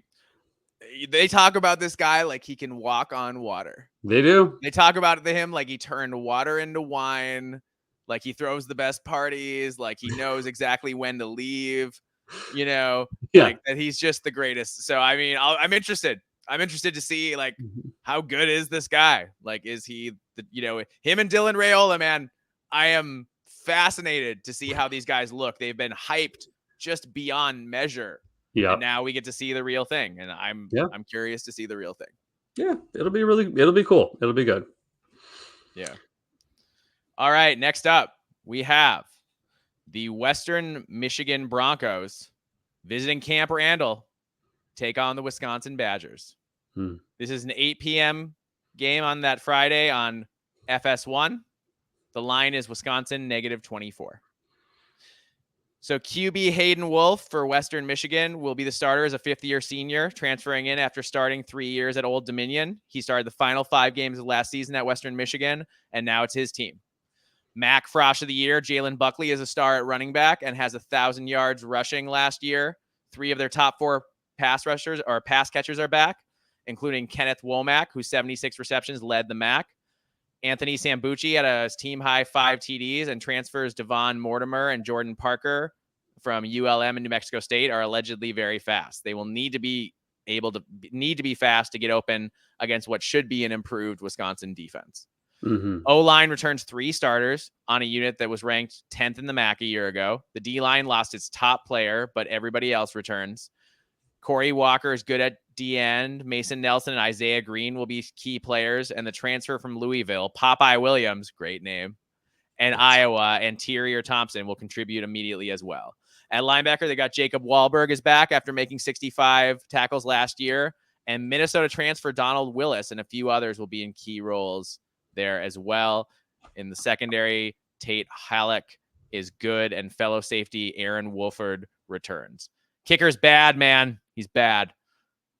they talk about this guy like he can walk on water. They do. They talk about him like he turned water into wine, like he throws the best parties, like he knows exactly when to leave. Like that he's just the greatest. So I mean, I'm interested. I'm interested to see like how good is this guy? Like, is he him and Dylan Raiola, man? I am fascinated to see how these guys look. They've been hyped just beyond measure. Yeah. And now we get to see the real thing. And I'm curious to see the real thing. Yeah, it'll be cool. It'll be good. Yeah. All right. Next up, we have the Western Michigan Broncos visiting Camp Randall, take on the Wisconsin Badgers. This is an 8 p.m. game on that Friday on FS1. The line is Wisconsin -24. So QB Hayden Wolf for Western Michigan will be the starter as a fifth-year senior, transferring in after starting 3 years at Old Dominion. He started the final 5 games of last season at Western Michigan, and now it's his team. Mac Frosh of the Year, Jalen Buckley is a star at running back and has 1,000 yards rushing last year. 3 of their top 4 pass rushers or pass catchers are back, including Kenneth Womack, whose 76 receptions led the MAC. Anthony Sambucci had a team-high 5 TDs, and transfers Devon Mortimer and Jordan Parker from ULM and New Mexico State are allegedly very fast. They will need to be fast to get open against what should be an improved Wisconsin defense. O-line returns 3 starters on a unit that was ranked 10th in the MAC a year ago. The D-line lost its top player, but everybody else returns. Corey Walker is good at D-end. Mason Nelson and Isaiah Green will be key players. And the transfer from Louisville, Popeye Williams, great name, and Iowa, and Tyrier Thompson will contribute immediately as well. At linebacker, they got Jacob Wahlberg is back after making 65 tackles last year. And Minnesota transfer Donald Willis and a few others will be in key roles there as well. In the secondary, Tate Halleck is good, and fellow safety Aaron Wolford returns. Kicker's bad, man. He's bad.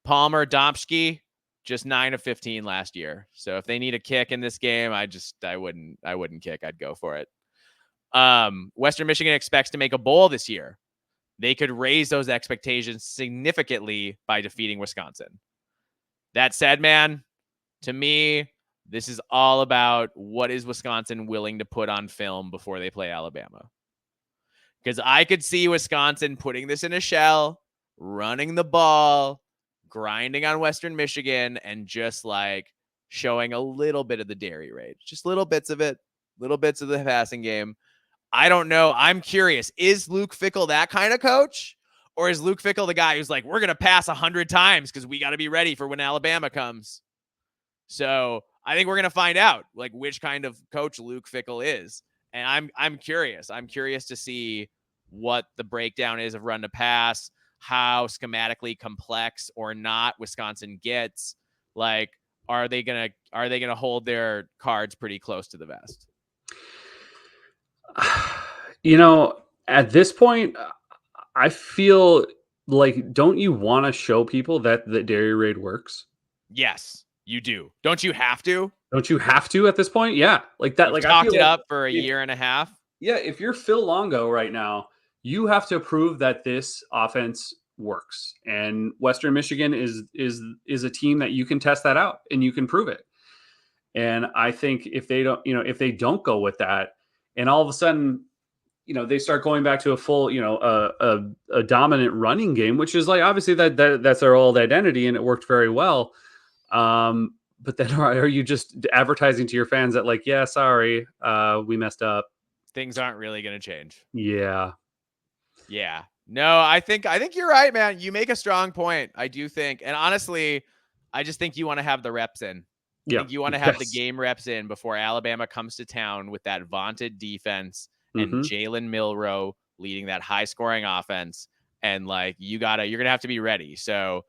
Palmer Domsky, just 9 of 15 last year. So if they need a kick in this game, I wouldn't kick. I'd go for it. Western Michigan expects to make a bowl this year. They could raise those expectations significantly by defeating Wisconsin. That said, man, to me, this is all about what is Wisconsin willing to put on film before they play Alabama. Because I could see Wisconsin putting this in a shell, running the ball, grinding on Western Michigan, and just like showing a little bit of the dairy rage. Just little bits of it, little bits of the passing game. I don't know. I'm curious. Is Luke Fickell that kind of coach? Or is Luke Fickell the guy who's like, we're going to pass 100 times because we got to be ready for when Alabama comes? So I think we're going to find out like which kind of coach Luke Fickell is. And I'm curious. I'm curious to see what the breakdown is of run to pass, how schematically complex or not Wisconsin gets. Like, are they gonna hold their cards pretty close to the vest? At this point, I feel like, don't you want to show people that the dairy raid works? Yes, you do. Don't you have to? Don't you have to at this point? Yeah, like that. You've Like I talked feel it like up for a if, year and a half. yeah, if you're Phil Longo right now, you have to prove that this offense works. And Western Michigan is a team that you can test that out and you can prove it. And I think if they don't, if they don't go with that, and all of a sudden, they start going back to a full, a dominant running game, which is like obviously that's their old identity, and it worked very well. But then are you just advertising to your fans that like, yeah, sorry, we messed up? Things aren't really going to change. Yeah. Yeah. No, I think you're right, man. You make a strong point. I do think, and honestly, I just think you want to have the reps in. I think you want to have the game reps in before Alabama comes to town with that vaunted defense and Jalen Milroe leading that high scoring offense. And like, you're going to have to be ready. So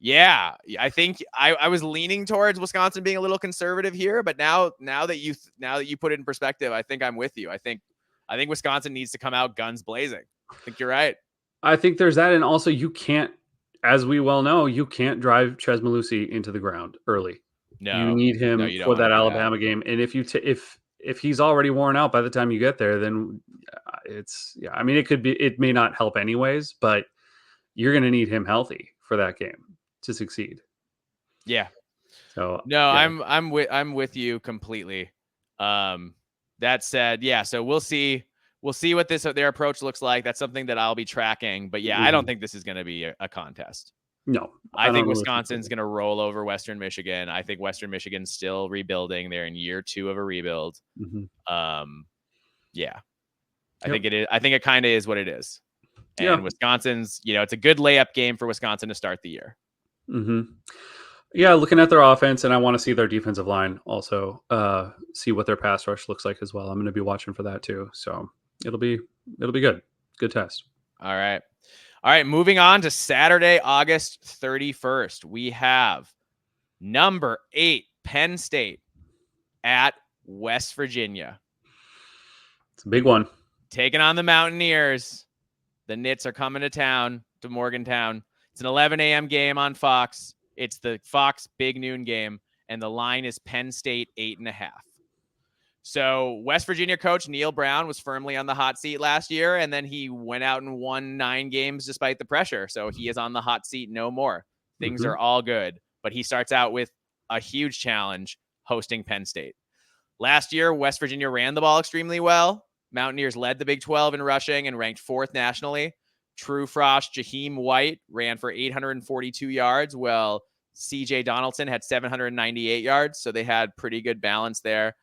yeah, I think I was leaning towards Wisconsin being a little conservative here, but now that you put it in perspective, I think I'm with you. I think Wisconsin needs to come out guns blazing. I think you're right. I think there's that. And also you can't, as we well know, you can't drive Ches Malusi into the ground early. No, you need him for that Alabama game. And if if he's already worn out by the time you get there, then I mean, it may not help anyways, but you're going to need him healthy for that game to succeed. Yeah. So no, yeah. I'm with you completely. That said, yeah, so we'll see what their approach looks like. That's something that I'll be tracking, but yeah, I don't think this is going to be a contest. No, I think Wisconsin's going to roll over Western Michigan. I think Western Michigan's still rebuilding. They're in year 2 of a rebuild. Yeah, I think it is. I think it kind of is what it is. And Wisconsin's, it's a good layup game for Wisconsin to start the year. Yeah, looking at their offense, and I want to see their defensive line also, see what their pass rush looks like as well. I'm going to be watching for that too. So it'll be good. Good test. All right. Moving on to Saturday, August 31st. We have number 8 Penn State at West Virginia. It's a big one. Taking on the Mountaineers. The Knits are coming to town, to Morgantown. It's an 11 a.m. game on Fox. It's the Fox Big Noon game, and the line is Penn State 8.5. So West Virginia coach Neil Brown was firmly on the hot seat last year, and then he went out and won 9 games despite the pressure. So he is on the hot seat no more. Things are all good, but he starts out with a huge challenge hosting Penn State. Last year, West Virginia ran the ball extremely well. Mountaineers led the Big 12 in rushing and ranked 4th nationally. True Frost Jaheim White ran for 842 yards, while CJ Donaldson had 798 yards. So they had pretty good balance there.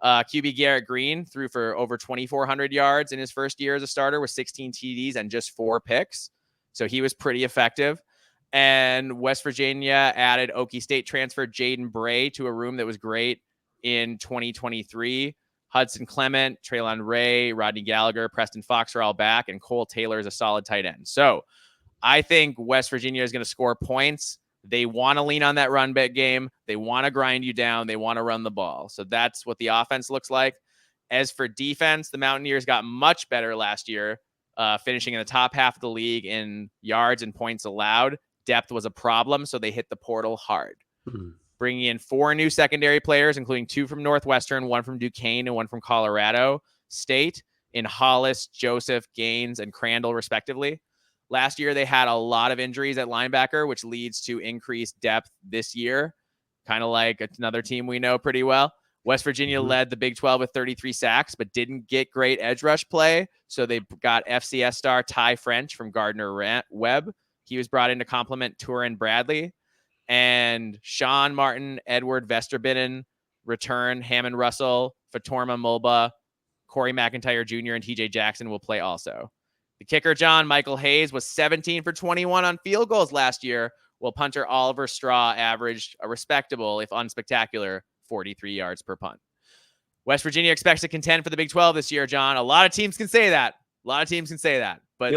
QB Garrett Green threw for over 2,400 yards in his first year as a starter with 16 TDs and just 4 picks. So he was pretty effective. And West Virginia added Okie State transfer Jaden Bray to a room that was great in 2023. Hudson Clement, Traylon Ray, Rodney Gallagher, Preston Fox are all back, and Cole Taylor is a solid tight end. So I think West Virginia is going to score points. They want to lean on that run bet game. They want to grind you down. They want to run the ball. So that's what the offense looks like. As for defense, the Mountaineers got much better last year, finishing in the top half of the league in yards and points allowed. Depth was a problem, so they hit the portal hard. Bringing in 4 new secondary players, including 2 from Northwestern, 1 from Duquesne, and 1 from Colorado State, in Hollis, Joseph, Gaines, and Crandall, respectively. Last year, they had a lot of injuries at linebacker, which leads to increased depth this year, kind of like another team we know pretty well. West Virginia led the Big 12 with 33 sacks, but didn't get great edge rush play, so they got FCS star Ty French from Gardner-Webb. He was brought in to complement Turin Bradley. And Sean Martin, Edward Vesterbinnen return. Hammond Russell, Fatorma Mulba, Corey McIntyre Jr., and TJ Jackson will play also. The kicker, John Michael Hayes, was 17 for 21 on field goals last year, while punter Oliver Straw averaged a respectable, if unspectacular, 43 yards per punt. West Virginia expects to contend for the Big 12 this year, John. A lot of teams can say that. But I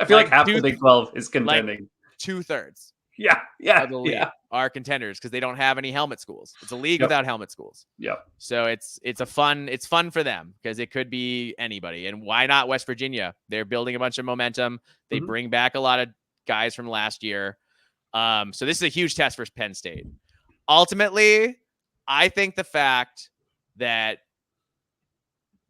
feel like half the Big 12 is contending. Like 2/3. of the league are contenders because they don't have any helmet schools. It's a league without helmet schools. Yep. So it's fun for them because it could be anybody. And why not West Virginia? They're building a bunch of momentum. They bring back a lot of guys from last year. So this is a huge test for Penn State. Ultimately, I think the fact that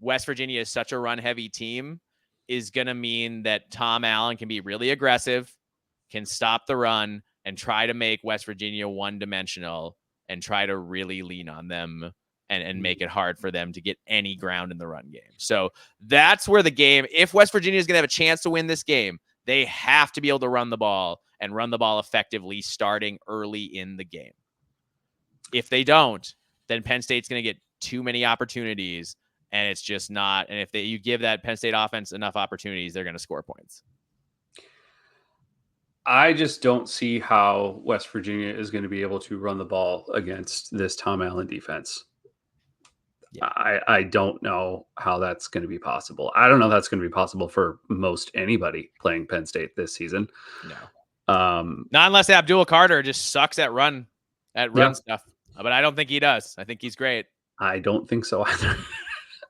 West Virginia is such a run-heavy team is going to mean that Tom Allen can be really aggressive, can stop the run, and try to make West Virginia one-dimensional and try to really lean on them and make it hard for them to get any ground in the run game. So that's where the game, if West Virginia is going to have a chance to win this game, they have to be able to run the ball and run the ball effectively starting early in the game. If they don't, then Penn State's going to get too many opportunities, and it's just not. And if you give that Penn State offense enough opportunities, they're going to score points. I just don't see how West Virginia is going to be able to run the ball against this Tom Allen defense. Yeah. I don't know how that's going to be possible. I don't know if that's going to be possible for most anybody playing Penn State this season. No. Not unless Abdul Carter just sucks at run stuff. But I don't think he does. I think he's great. I don't think so either.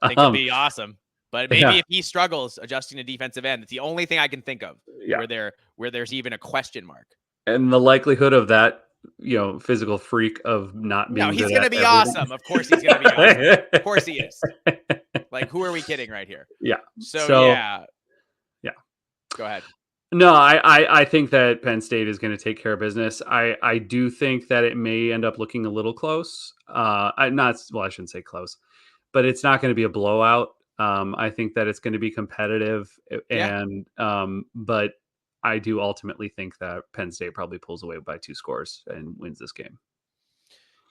I think it'd be awesome. But maybe if he struggles adjusting to defensive end, it's the only thing I can think of where there's even a question mark. And the likelihood of that, physical freak of not being. No, he's going to be awesome. Of course he's going to be awesome. Of course he is. Like, who are we kidding right here? Yeah. So yeah. Go ahead. No, I think that Penn State is going to take care of business. I do think that it may end up looking a little close. I shouldn't say close, but it's not going to be a blowout. I think that it's going to be competitive, but I do ultimately think that Penn State probably pulls away by 2 scores and wins this game.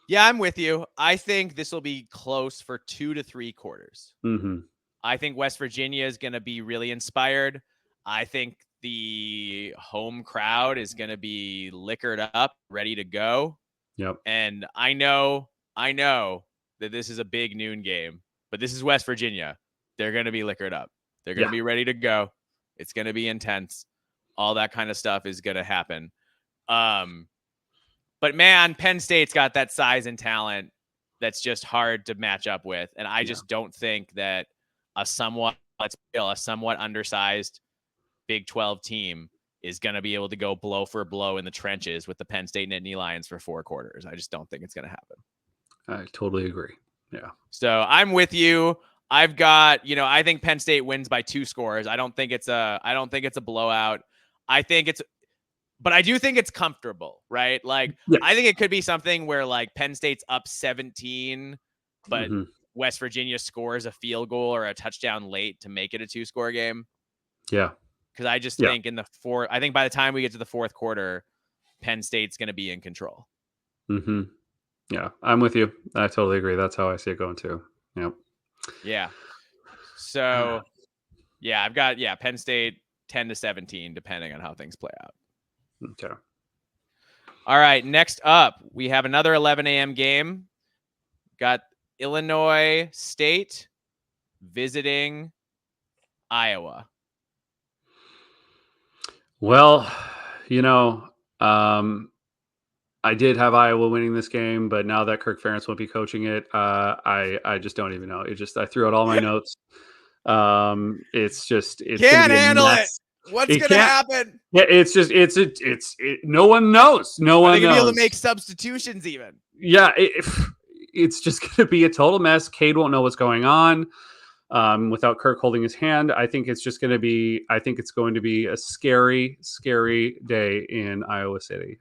Yeah, I'm with you. I think this will be close for 2 to 3 quarters. Mm-hmm. I think West Virginia is going to be really inspired. I think the home crowd is going to be liquored up, ready to go. Yep. And I know that this is a big noon game, but this is West Virginia. They're going to be liquored up. They're going to be ready to go. It's going to be intense. All that kind of stuff is going to happen. But man, Penn State's got that size and talent that's just hard to match up with. And I just don't think that a somewhat undersized Big 12 team is going to be able to go blow for blow in the trenches with the Penn State Nittany Lions for 4 quarters. I just don't think it's going to happen. I totally agree. Yeah. So I'm with you. I've got, I think Penn State wins by 2 scores. I don't think it's a blowout. But I do think it's comfortable, right? Like, I think it could be something where like Penn State's up 17, but West Virginia scores a field goal or a touchdown late to make it a 2-score game. Yeah. Because I just think I think by the time we get to the 4th quarter, Penn State's going to be in control. Mm-hmm. Yeah, I'm with you. I totally agree. That's how I see it going too. Yep. Yeah. So, I've got Penn State 10-17, depending on how things play out. Okay. All right. Next up, we have another 11 a.m. game. Got Illinois State visiting Iowa. Well, I did have Iowa winning this game, but now that Kirk Ferentz won't be coaching it, I just don't even know. I threw out all my notes. It's can't handle it. What's going to happen? Yeah, no one knows. No one knows. They're going to be able to make substitutions even. Yeah, it's just going to be a total mess. Cade won't know what's going on without Kirk holding his hand. I think it's going to be a scary, scary day in Iowa City.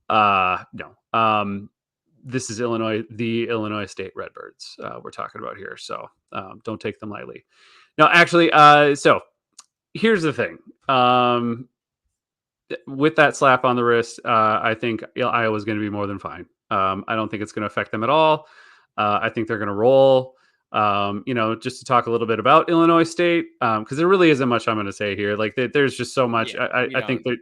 No. This is Illinois, the Illinois State Redbirds we're talking about here. So don't take them lightly. No, actually, so here's the thing. With that slap on the wrist, I think Iowa's going to be more than fine. I don't think it's going to affect them at all. I think they're going to roll. Just to talk a little bit about Illinois State, because there really isn't much I'm going to say here. Like, there's just so much. I think that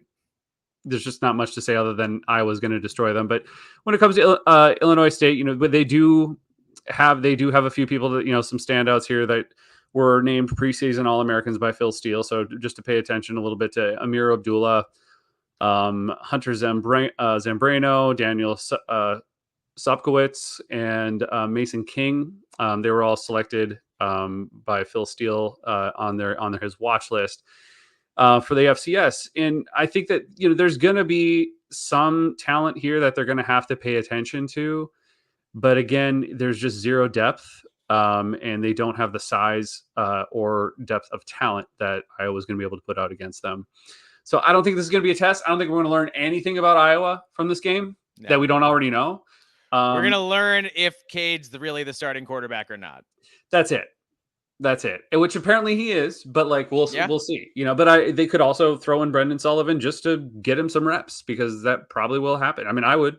there's just not much to say other than Iowa's going to destroy them. But when it comes to Illinois State, but they do have a few people that, some standouts here that were named preseason All-Americans by Phil Steele. So just to pay attention a little bit to Amir Abdullah, Hunter Zambrano, Daniel Sopkowitz, and Mason King. They were all selected by Phil Steele on his watch list for the FCS. And I think that, there's going to be some talent here that they're going to have to pay attention to. But again, there's just zero depth, and they don't have the size or depth of talent that Iowa's going to be able to put out against them. So I don't think this is going to be a test. I don't think we're going to learn anything about Iowa from this game that we don't already know. We're going to learn if Cade's really the starting quarterback or not. That's it. Which apparently he is, but we'll see. But they could also throw in Brendan Sullivan just to get him some reps, because that probably will happen. I mean, I would.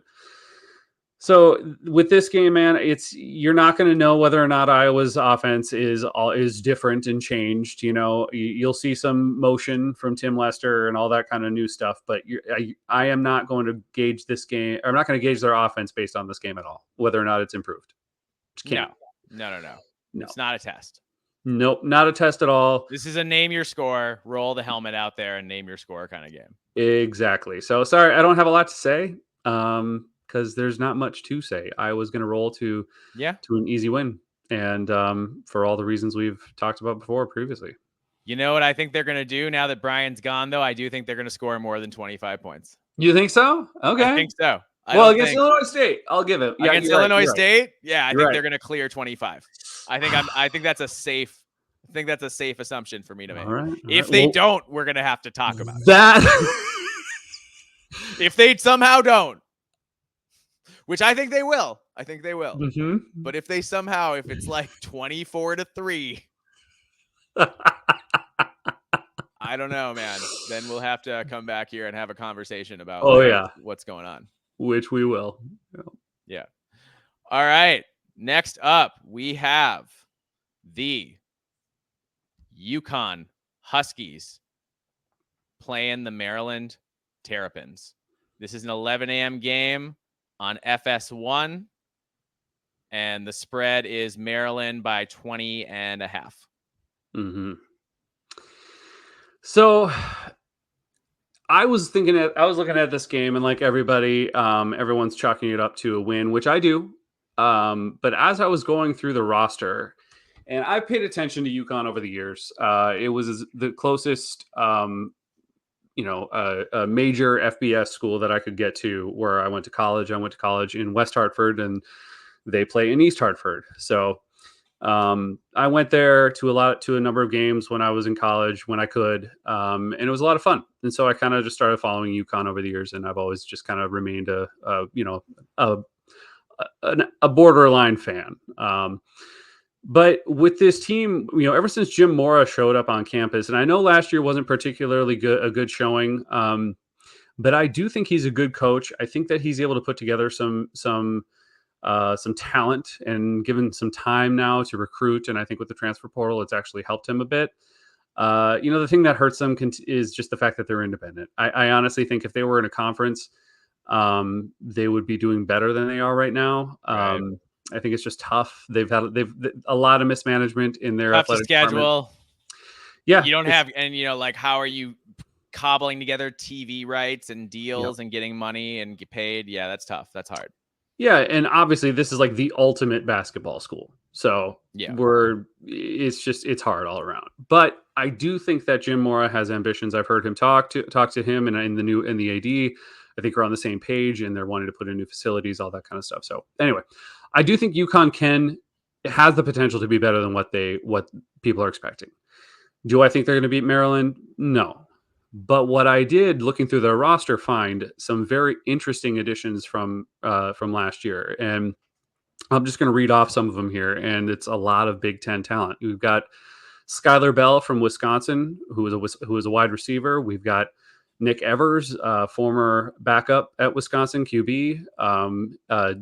So with this game, man, you're not going to know whether or not Iowa's offense is different and changed. You'll see some motion from Tim Lester and all that kind of new stuff. But I am not going to gauge this game. I'm not going to gauge their offense based on this game at all, whether or not it's improved. No. It's not a test. Nope, not a test at all. This is a name your score, roll the helmet out there and name your score kind of game. Exactly. So sorry, I don't have a lot to say. Because there's not much to say. I was going to roll to an easy win, and for all the reasons we've talked about previously. You know what I think they're going to do now that Brian's gone, though? I do think they're going to score more than 25 points. You think so? Okay. I think so. Against Illinois State, I'll give it. Yeah, against Illinois State? Yeah, I think right. They're going to clear 25. I think that's a safe assumption for me to make. All right. If they don't, we're going to have to talk about that. If they somehow don't, which I think they will. Mm-hmm. But if it's 24-3, I don't know, man. Then we'll have to come back here and have a conversation about what's going on. Which we will. Yeah. All right. Next up, we have the UConn Huskies playing the Maryland Terrapins. This is an 11 a.m. game on FS1, and the spread is Maryland by 20.5. Mm-hmm. So I was looking at this game, and like everybody, everyone's chalking it up to a win, which I do. But as I was going through the roster, and I paid attention to UConn over the years, it was the closest a major FBS school that I could get to where I went to college. I went to college in West Hartford, and they play in East Hartford. So I went there to a number of games when I was in college when I could, and it was a lot of fun. And so I kind of just started following UConn over the years, and I've always just kind of remained a borderline fan. But with this team, ever since Jim Mora showed up on campus, and I know last year wasn't particularly a good showing, but I do think he's a good coach. I think that he's able to put together some talent, and given some time now to recruit. And I think with the transfer portal, it's actually helped him a bit. The thing that hurts them is just the fact that they're independent. I honestly think if they were in a conference, they would be doing better than they are right now. Right. I think it's just tough. They've a lot of mismanagement in their athletic schedule. Department. Yeah, you don't have, and how are you cobbling together TV rights and deals and getting money and get paid? Yeah, that's tough. That's hard. Yeah, and obviously this is like the ultimate basketball school. So it's hard all around. But I do think that Jim Mora has ambitions. I've heard him talk to him and in the AD. I think we're on the same page, and they're wanting to put in new facilities, all that kind of stuff. So anyway, I do think UConn has the potential to be better than what people are expecting. Do I think they're going to beat Maryland? No. But what I did, looking through their roster, find some very interesting additions from last year. And I'm just going to read off some of them here, and it's a lot of Big Ten talent. We've got Skylar Bell from Wisconsin, who is a wide receiver. We've got Nick Evers, former backup at Wisconsin QB.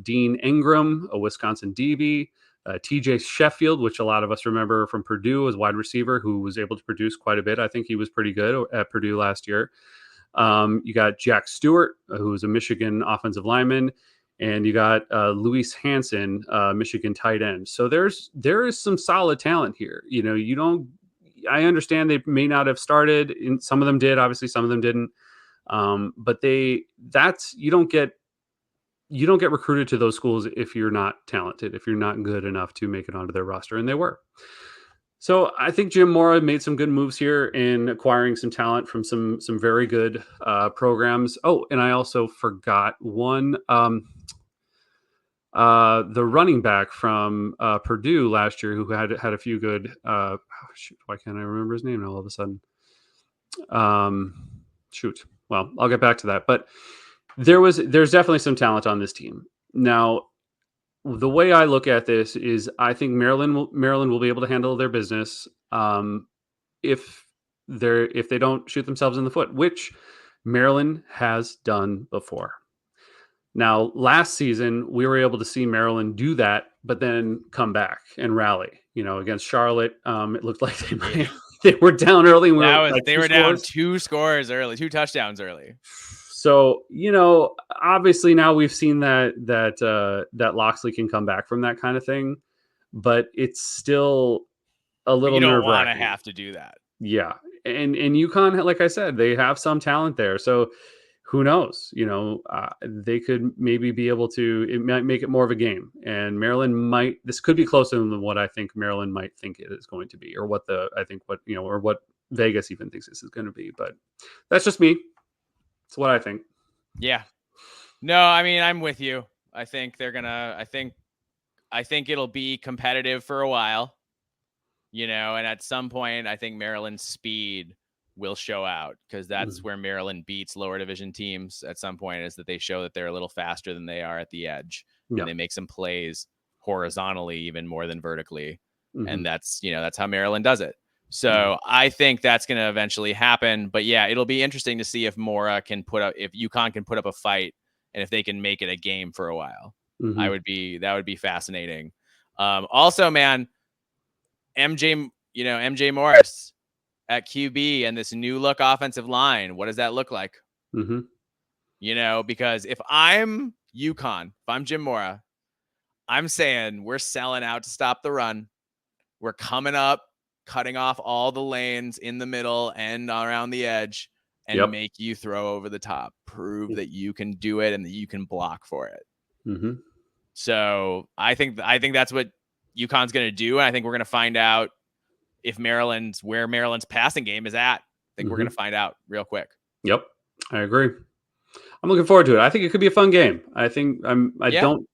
Dean Ingram, a Wisconsin DB. TJ Sheffield, which a lot of us remember from Purdue as wide receiver, who was able to produce quite a bit. I think he was pretty good at Purdue last year. You got Jack Stewart, who's a Michigan offensive lineman. And you got Luis Hansen, Michigan tight end. So there is some solid talent here. I understand they may not have started. Some of them did. Obviously, some of them didn't. But you don't get recruited to those schools if you're not talented, if you're not good enough to make it onto their roster, and they were. So I think Jim Mora made some good moves here in acquiring some talent from some very good programs. Oh, and I also forgot one. The running back from Purdue last year, who had a few good. Shoot, why can't I remember his name now all of a sudden? Shoot. Well, I'll get back to that. But there's definitely some talent on this team. Now, the way I look at this is I think Maryland will be able to handle their business if they don't shoot themselves in the foot, which Maryland has done before. Now, last season, we were able to see Maryland do that, but then come back and rally. Against Charlotte, it looked like they were down early. They were down 2 scores early, 2 touchdowns early. So, obviously now we've seen that Loxley can come back from that kind of thing, but it's still a little nerve-wracking. You don't want to have to do that. Yeah. And UConn, like I said, they have some talent there. So who knows? They could maybe be able to. It might make it more of a game, and Maryland this could be closer than what I think Maryland might think it is going to be, or what Vegas even thinks this is going to be. But that's just me. It's what I think. Yeah. No, I mean, I'm with you. I think they're gonna. I think it'll be competitive for a while. And at some point, I think Maryland's speed will show out, because that's where Maryland beats lower division teams at some point, is that they show that they're a little faster than they are at the edge. Yeah. And they make some plays horizontally even more than vertically. And that's how Maryland does it. So I think that's going to eventually happen. But yeah, it'll be interesting to see if UConn can put up a fight, and if they can make it a game for a while. That would be fascinating. Also, man, MJ Morris at QB and this new look offensive line. What does that look like? Because if I'm UConn, if I'm Jim Mora, I'm saying we're selling out to stop the run. We're coming up, cutting off all the lanes in the middle and around the edge, and make you throw over the top. Prove that you can do it and that you can block for it. So I think that's what UConn's going to do. And I think we're going to find out if where Maryland's passing game is at. I think we're going to find out real quick. Yep. I agree. I'm looking forward to it. I think it could be a fun game. I don't know.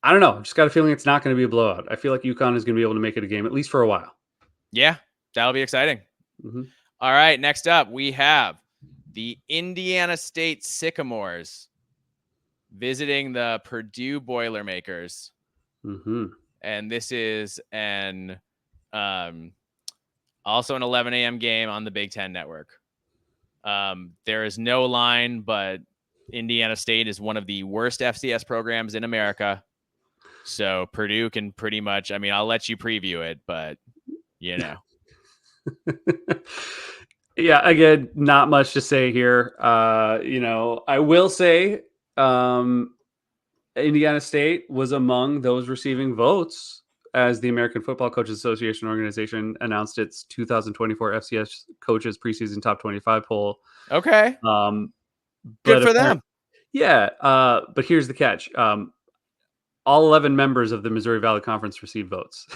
I just got a feeling it's not going to be a blowout. I feel like UConn is going to be able to make it a game, at least for a while. Yeah, that'll be exciting. All right. Next up, we have the Indiana State Sycamores visiting the Purdue Boilermakers. And this is also an 11 a.m. game on the Big Ten Network. There is no line, but Indiana State is one of the worst FCS programs in America. So Purdue can pretty much, I'll let you preview it, but Yeah, again, not much to say here. I will say Indiana State was among those receiving votes as the American Football Coaches Association organization announced its 2024 FCS coaches preseason top 25 poll. Okay. Good for them. Yeah. But here's the catch. All 11 members of the Missouri Valley Conference received votes.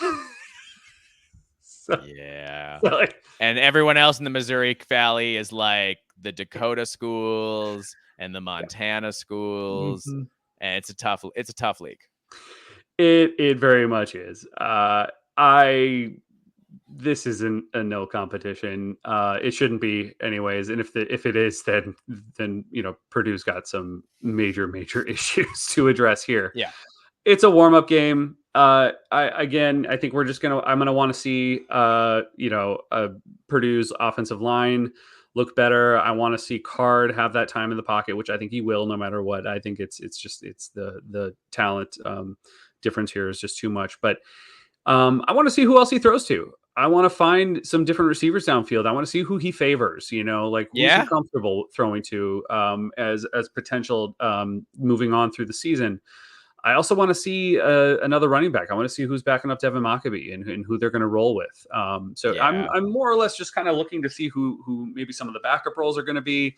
And everyone else in the Missouri Valley is like the Dakota schools and the Montana schools. And it's a tough league. It very much is. This isn't a no competition. It shouldn't be anyways. And if it is, then Purdue's got some major issues to address here. Yeah. It's a warm-up game. I think I'm gonna want to see Purdue's offensive line look better. I want to see Card have that time in the pocket, which I think he will no matter what. I think it's the talent difference here is just too much. But I want to see who else he throws to. I want to find some different receivers downfield. I want to see who he favors, who's he comfortable throwing to as potential moving on through the season. I also want to see another running back. I want to see who's backing up Devin Mockabee and who they're going to roll with. I'm more or less just kind of looking to see who maybe some of the backup roles are going to be.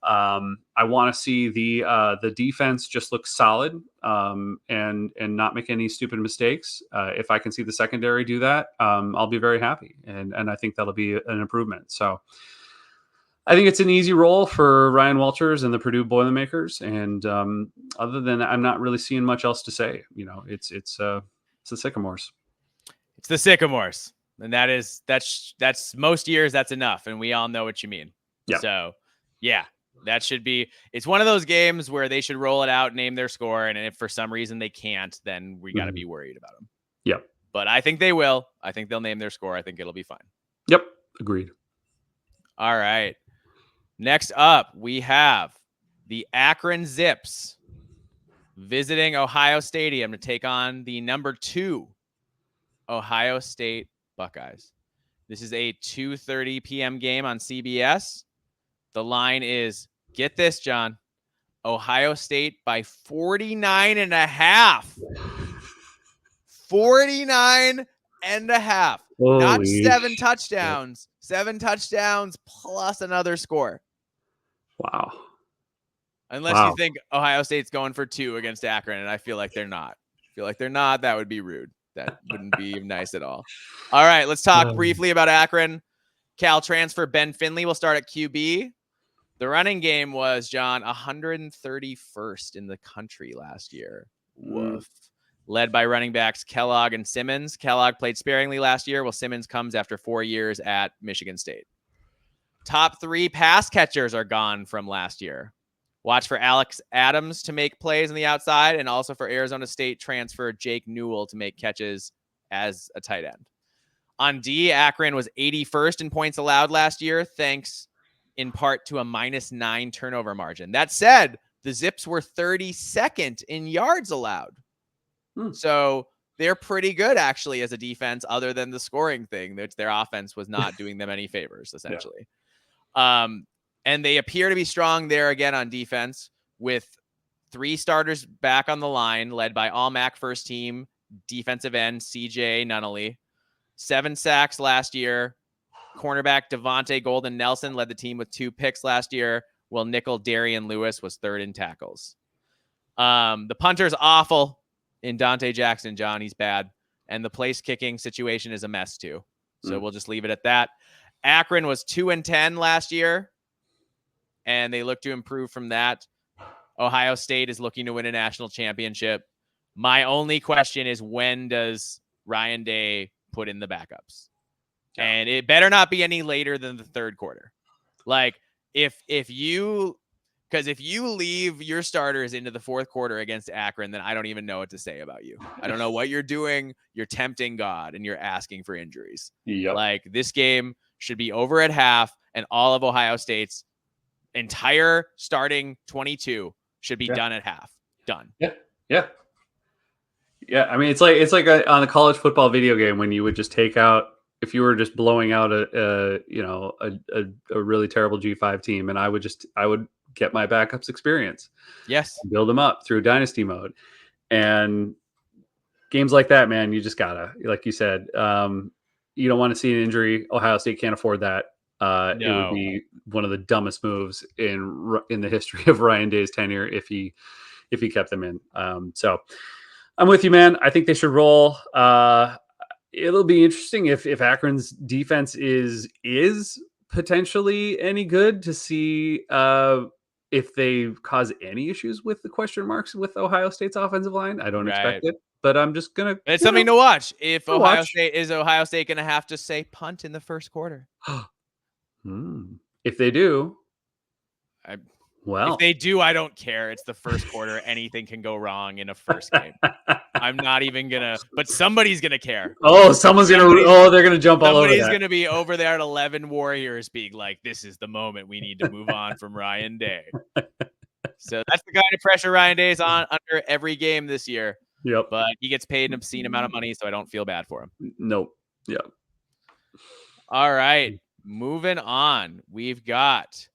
I want to see the defense just look solid and not make any stupid mistakes. If I can see the secondary do that, I'll be very happy, and I think that'll be an improvement. So I think it's an easy role for Ryan Walters and the Purdue Boilermakers. And other than that, I'm not really seeing much else to say. It's the Sycamores. It's the Sycamores, and that's most years that's enough, and we all know what you mean. Yeah. So yeah, that should be. It's one of those games where they should roll it out, name their score, and if for some reason they can't, then we got to be worried about them. Yep. But I think they will. I think they'll name their score. I think it'll be fine. Yep. Agreed. All right. Next up, we have the Akron Zips visiting Ohio Stadium to take on the number 2 Ohio State Buckeyes. This is a 2:30 p.m. game on CBS. The line is, get this, John, Ohio State by 49.5. 49.5. Not 7 touchdowns. 7 touchdowns plus another score. Wow. Unless you think Ohio State's going for 2 against Akron, and I feel like they're not. That would be rude. That wouldn't be nice at all. All right, let's talk briefly about Akron. Cal transfer Ben Finley will start at QB. The running game was, John, 131st in the country last year. Woof. Led by running backs Kellogg and Simmons. Kellogg played sparingly last year, while Simmons comes after 4 years at Michigan State. Top 3 pass catchers are gone from last year. Watch for Alex Adams to make plays on the outside, and also for Arizona State transfer Jake Newell to make catches as a tight end. On D, Akron was 81st in points allowed last year, thanks in part to a -9 turnover margin. That said, the Zips were 32nd in yards allowed. So they're pretty good, actually, as a defense, other than the scoring thing. Their offense was not doing them any favors, essentially. Yeah. And they appear to be strong there again on defense, with 3 starters back on the line, led by All-MAC first team defensive end CJ Nunnally. 7 sacks last year. Cornerback Devontae Golden Nelson led the team with 2 picks last year, while nickel Darian Lewis was 3rd in tackles. The punter's awful in Dante Jackson, John. He's bad. And the place kicking situation is a mess too. So we'll just leave it at that. Akron was 2-10 last year, and they look to improve from that. Ohio State is looking to win a national championship. My only question is, when does Ryan Day put in the backups? Yeah. And it better not be any later than the 3rd quarter. Like, if you leave your starters into the 4th quarter against Akron, then I don't even know what to say about you. I don't know what you're doing. You're tempting God, and you're asking for injuries. Yep. Like, this game should be over at half, and all of Ohio State's entire starting 22 should be done at half. Done. Yeah. I mean, it's like on a college football video game when you would just take out, if you were just blowing out a really terrible G5 team, and I would get my backups experience. Yes. Build them up through dynasty mode. And games like that, man, you just gotta, like you said, you don't want to see an injury. Ohio State can't afford that. No. It would be one of the dumbest moves in the history of Ryan Day's tenure if he kept them in. So I'm with you, man. I think they should roll. It'll be interesting if Akron's defense is potentially any good, to see if they cause any issues with the question marks with Ohio State's offensive line. I don't expect it, but I'm just gonna. It's something to watch. If Ohio State going to have to say punt in the 1st quarter? If they do, if they do, I don't care. It's the 1st quarter. Anything can go wrong in a first game. I'm not even gonna, but somebody's gonna care. Oh, they're gonna jump all over that. Somebody's gonna be over there at 11 Warriors being like, this is the moment we need to move on from Ryan Day. So that's the kind of pressure Ryan Day is on under every game this year. Yep. But he gets paid an obscene amount of money, so I don't feel bad for him. Nope. Yep. All right. Moving on. We've got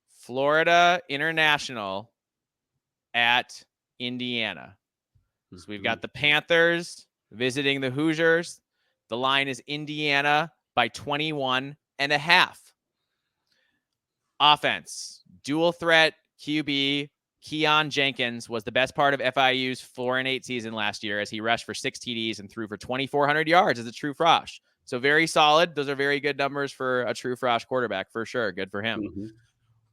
Florida International at Indiana. So we've got the Panthers visiting the Hoosiers. The line is Indiana by 21.5. Offense, dual threat QB Keon Jenkins was the best part of FIU's 4-8 season last year as he rushed for 6 TDs and threw for 2,400 yards as a true frosh. So very solid. Those are very good numbers for a true frosh quarterback for sure. Good for him. Mm-hmm.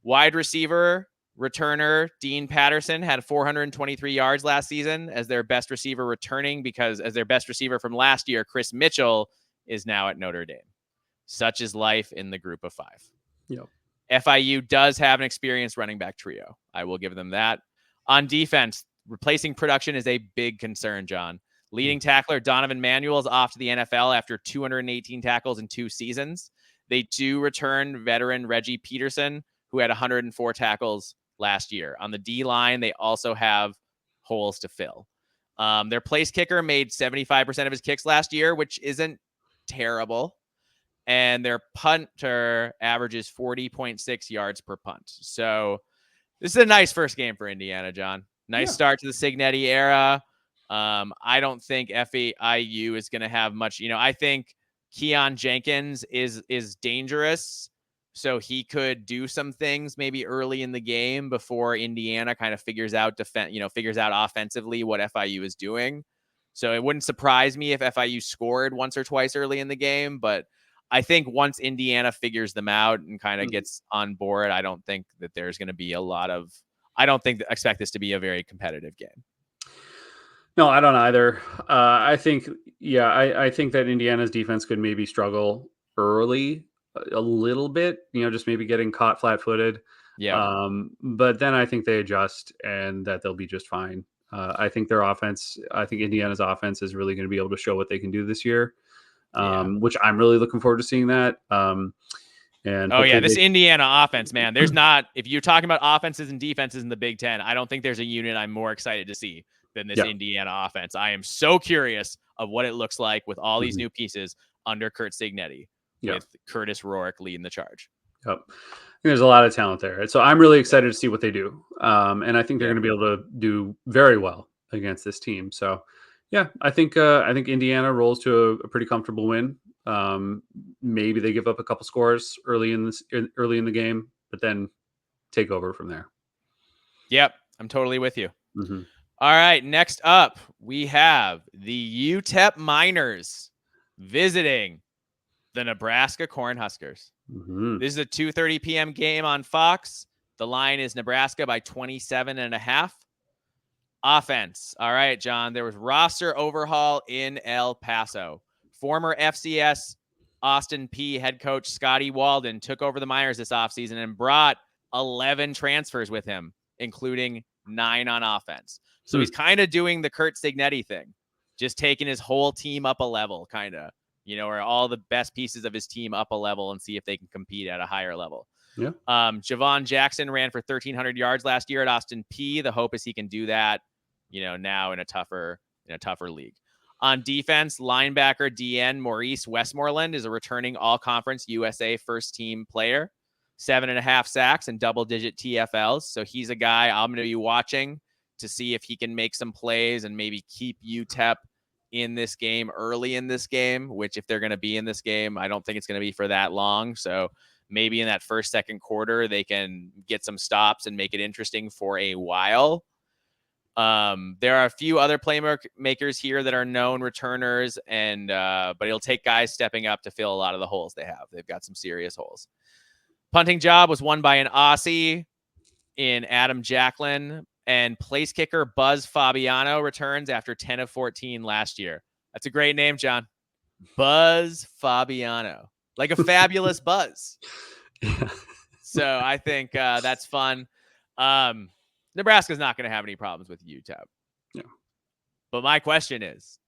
Wide receiver returner Dean Patterson had 423 yards last season as their best receiver returning because as their best receiver from last year, Chris Mitchell is now at Notre Dame. Such is life in the group of 5. Yep. FIU does have an experienced running back trio. I will give them that. On defense, replacing production is a big concern, John. Leading tackler Donovan Manuel is off to the NFL after 218 tackles in 2 seasons. They do return veteran Reggie Peterson, who had 104 tackles last year. On the D-line, they also have holes to fill. Their place kicker made 75% of his kicks last year, which isn't terrible. And their punter averages 40.6 yards per punt. So this is a nice first game for Indiana, John. Nice start to the Cignetti era. I don't think FIU is going to have much. I think Keon Jenkins is dangerous. So he could do some things maybe early in the game before Indiana kind of figures out offensively what FIU is doing. So it wouldn't surprise me if FIU scored once or twice early in the game, but I think once Indiana figures them out and kind of gets on board, I don't think that there's going to be expect this to be a very competitive game. No, I don't either. I think that Indiana's defense could maybe struggle early a little bit, just maybe getting caught flat-footed. Yeah. But then I think they adjust and that they'll be just fine. I think Indiana's offense is really going to be able to show what they can do this year. Which I'm really looking forward to seeing that. This Indiana offense, man, if you're talking about offenses and defenses in the Big Ten, I don't think there's a unit I'm more excited to see than this Indiana offense. I am so curious of what it looks like with all these new pieces under Curt Cignetti with Curtis Rourke leading the charge. Yep. There's a lot of talent there. So I'm really excited to see what they do. And I think they're going to be able to do very well against this team. So yeah, I think Indiana rolls to a pretty comfortable win. Maybe they give up a couple scores early in the game, but then take over from there. Yep, I'm totally with you. Mm-hmm. All right, next up we have the UTEP Miners visiting the Nebraska Cornhuskers. Mm-hmm. This is a 2:30 p.m. game on Fox. The line is Nebraska by 27.5. Offense. All right, John. There was roster overhaul in El Paso. Former FCS Austin Peay head coach Scotty Walden took over the Miners this offseason and brought 11 transfers with him, including 9 on offense. So he's kind of doing the Curt Cignetti thing, just taking his whole team up a level, kind of, or all the best pieces of his team up a level and see if they can compete at a higher level. Yeah. Javon Jackson ran for 1,300 yards last year at Austin Peay. The hope is he can do that, now in a tougher league. On defense, linebacker DN Maurice Westmoreland is a returning all-conference USA first-team player, 7.5 sacks and double-digit TFLs. So he's a guy I'm going to be watching to see if he can make some plays and maybe keep UTEP in this game early in this game, which if they're going to be in this game, I don't think it's going to be for that long. So maybe in that first, second quarter, they can get some stops and make it interesting for a while. There are a few other playmakers here that are known returners, but it'll take guys stepping up to fill a lot of the holes they have. They've got some serious holes. Punting job was won by an Aussie in Adam Jacklin, and place kicker Buzz Fabiano returns after 10 of 14 last year. That's a great name, John. Buzz Fabiano, like a fabulous buzz. Yeah. So I think that's fun. Nebraska's not going to have any problems with UTEP. Yeah. But my question is,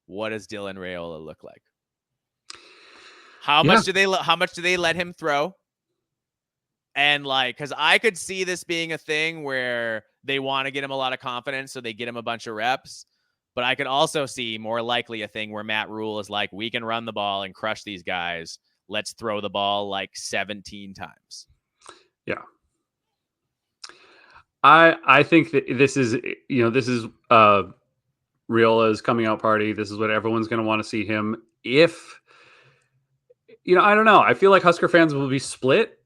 what does Dylan Raiola look like? How much do they let him throw? And because I could see this being a thing where they want to get him a lot of confidence, so they get him a bunch of reps. But I could also see more likely a thing where Matt Rule is like, we can run the ball and crush these guys. Let's throw the ball 17 times. Yeah. I think that this is Riola's coming out party. This is what everyone's going to want to see him. If, I don't know. I feel like Husker fans will be split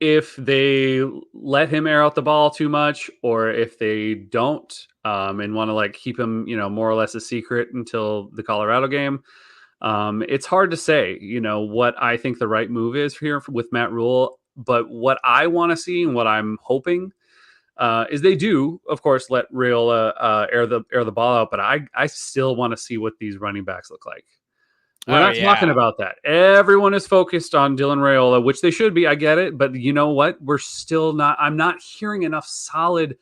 if they let him air out the ball too much, or if they don't, and want to like keep him, more or less a secret until the Colorado game. It's hard to say, what I think the right move is here with Matt Rule. But what I want to see and what I'm hoping is they do, of course, let Raiola air the ball out. But I still want to see what these running backs look like. We're not talking about that. Everyone is focused on Dylan Raiola, which they should be. I get it. But you know what? We're still not. I'm not hearing enough solid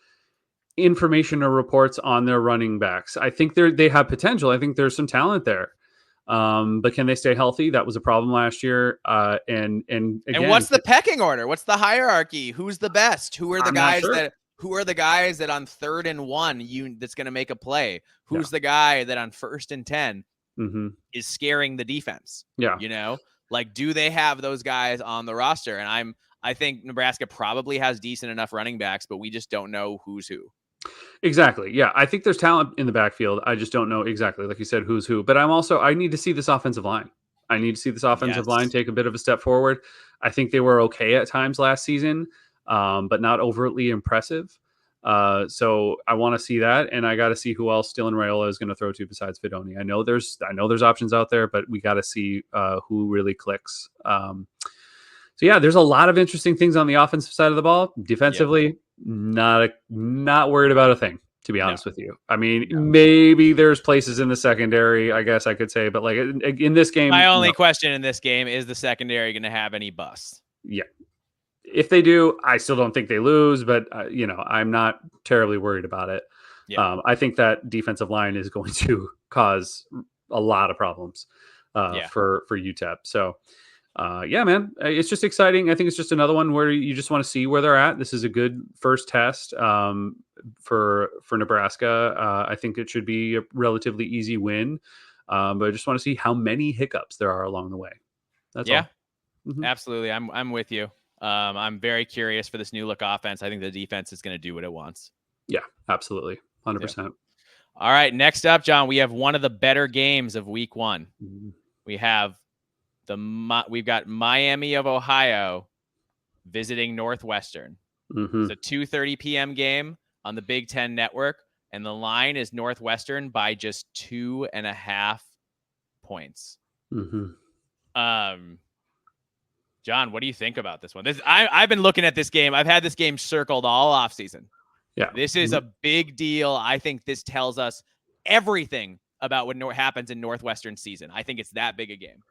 information or reports on their running backs. I think they have potential. I think there's some talent there. But can they stay healthy? That was a problem last year. And again, what's the pecking order? What's the hierarchy? Who's the best? Who are the guys that on 3rd and 1 that's going to make a play? Who's the guy that on 1st and 10 is scaring the defense? Yeah. Do they have those guys on the roster? And I think Nebraska probably has decent enough running backs, but we just don't know who's who. Exactly. Yeah. I think there's talent in the backfield. I just don't know exactly, like you said, who's who. But I need to see this offensive line. I need to see this offensive line take a bit of a step forward. I think they were okay at times last season, but not overtly impressive. So I want to see that, and I got to see who else Dylan Raiola is going to throw to besides Fidoni. I know there's options out there, but we got to see who really clicks. So yeah, there's a lot of interesting things on the offensive side of the ball. Defensively, not worried about a thing, to be honest with you. I mean, maybe there's places in the secondary, I guess I could say, but like in this game, my only question in this game is the secondary going to have any busts? Yeah. If they do, I still don't think they lose, but I'm not terribly worried about it. Yeah. I think that defensive line is going to cause a lot of problems for UTEP. So man, it's just exciting. I think it's just another one where you just want to see where they're at. This is a good first test for Nebraska. I think it should be a relatively easy win, but I just want to see how many hiccups there are along the way. That's all. Mm-hmm. Absolutely. I'm with you. I'm very curious for this new look offense. I think the defense is going to do what it wants. Yeah, absolutely. 100%. Yeah. All right. Next up, John, we have one of the better games of week 1. Mm-hmm. We've got Miami of Ohio visiting Northwestern. Mm-hmm. It's a 2:30 p.m. game on the Big Ten Network, and the line is Northwestern by just 2.5 points. Mm-hmm. John, what do you think about this one? I've been looking at this game. I've had this game circled all offseason. Yeah, this is a big deal. I think this tells us everything about what happens in Northwestern season. I think it's that big a game.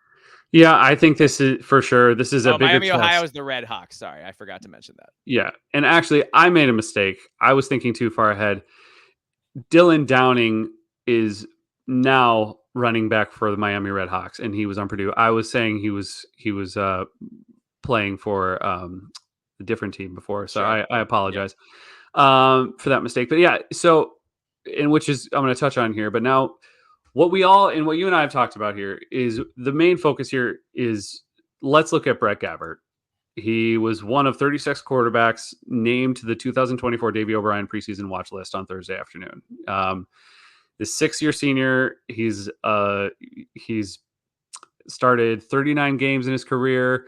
Yeah, I think this is for sure. This is a bigger Miami, Ohio is the Red Hawks. Sorry, I forgot to mention that. Yeah, and actually, I made a mistake. I was thinking too far ahead. Dylan Downing is now running back for the Miami Red Hawks, and he was on Purdue. I was saying he was playing for a different team before, so sure. I apologize for that mistake. But yeah, so which is I'm going to touch on here. But now, what you and I have talked about here is the main focus here is let's look at Brett Gabbert. He was one of 36 quarterbacks named to the 2024 Davey O'Brien preseason watch list on Thursday afternoon. The 6-year senior, he's started 39 games in his career.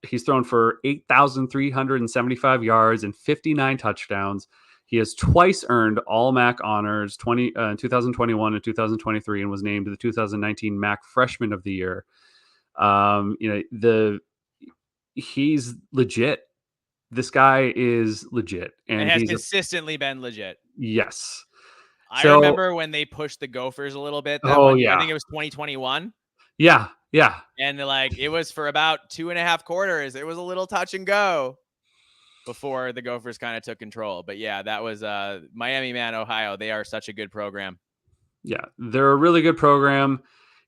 He's thrown for 8,375 yards and 59 touchdowns. He has twice earned all MAC honors, 2021 and 2023, and was named the 2019 MAC Freshman of the Year. He's legit. This guy is legit, and has consistently been legit. Yes. I remember when they pushed the Gophers a little bit. I think it was 2021. Yeah. And it was for about 2.5 quarters. It was a little touch and go before the Gophers kind of took control. But yeah, that was Miami, Ohio. They are such a good program. Yeah, they're a really good program.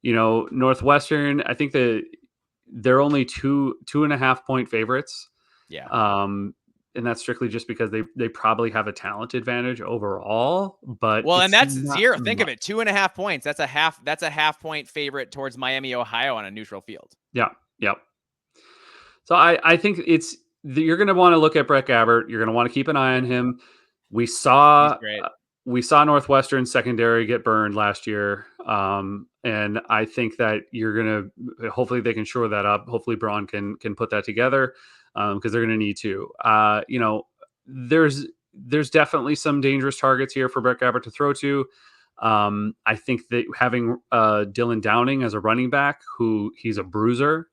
Northwestern, I think they're only 2.5 point favorites. Yeah. And that's strictly just because they probably have a talent advantage overall. But and that's zero. Think of it, 2.5 points. That's a half point favorite towards Miami, Ohio on a neutral field. Yeah. Yep. So I think you're going to want to look at Brett Gabbert. You're going to want to keep an eye on him. We saw Northwestern secondary get burned last year. And I think that you're going to, hopefully they can shore that up. Hopefully Braun can put that together. because they're going to need to. There's definitely some dangerous targets here for Brett Gabbert to throw to. I think that having Dylan Downing as a running back, who he's a bruiser.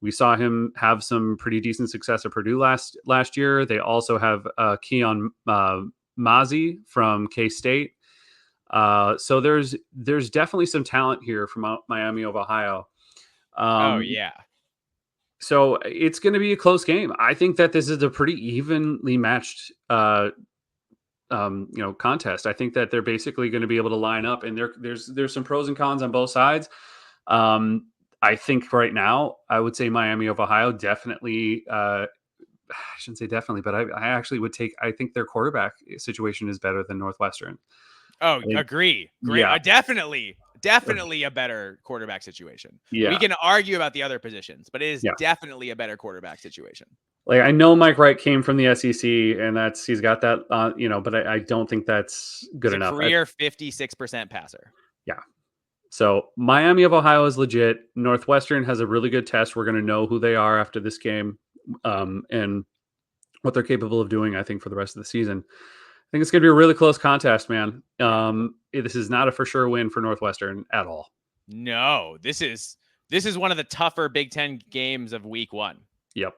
We saw him have some pretty decent success at Purdue last year. They also have Keon Mazi from K-State. So there's definitely some talent here from Miami of Ohio. Oh yeah. So it's going to be a close game. I think that this is a pretty evenly matched contest. I think that they're basically going to be able to line up, and there's some pros and cons on both sides. I think right now I would say Miami of Ohio definitely. I shouldn't say definitely, but I actually would take. I think their quarterback situation is better than Northwestern. Oh, agree. Great. Yeah. Definitely a better quarterback situation. Yeah. We can argue about the other positions, but it is definitely a better quarterback situation. Like, I know Mike Wright came from the SEC, and he's got that, but I don't think that's good enough. Career 56% passer. Yeah. So Miami of Ohio is legit. Northwestern has a really good test. We're going to know who they are after this game, and what they're capable of doing, I think, for the rest of the season. I think it's going to be a really close contest, man. This is not a for sure win for Northwestern at all. No, this is one of the tougher Big Ten games of week one. Yep.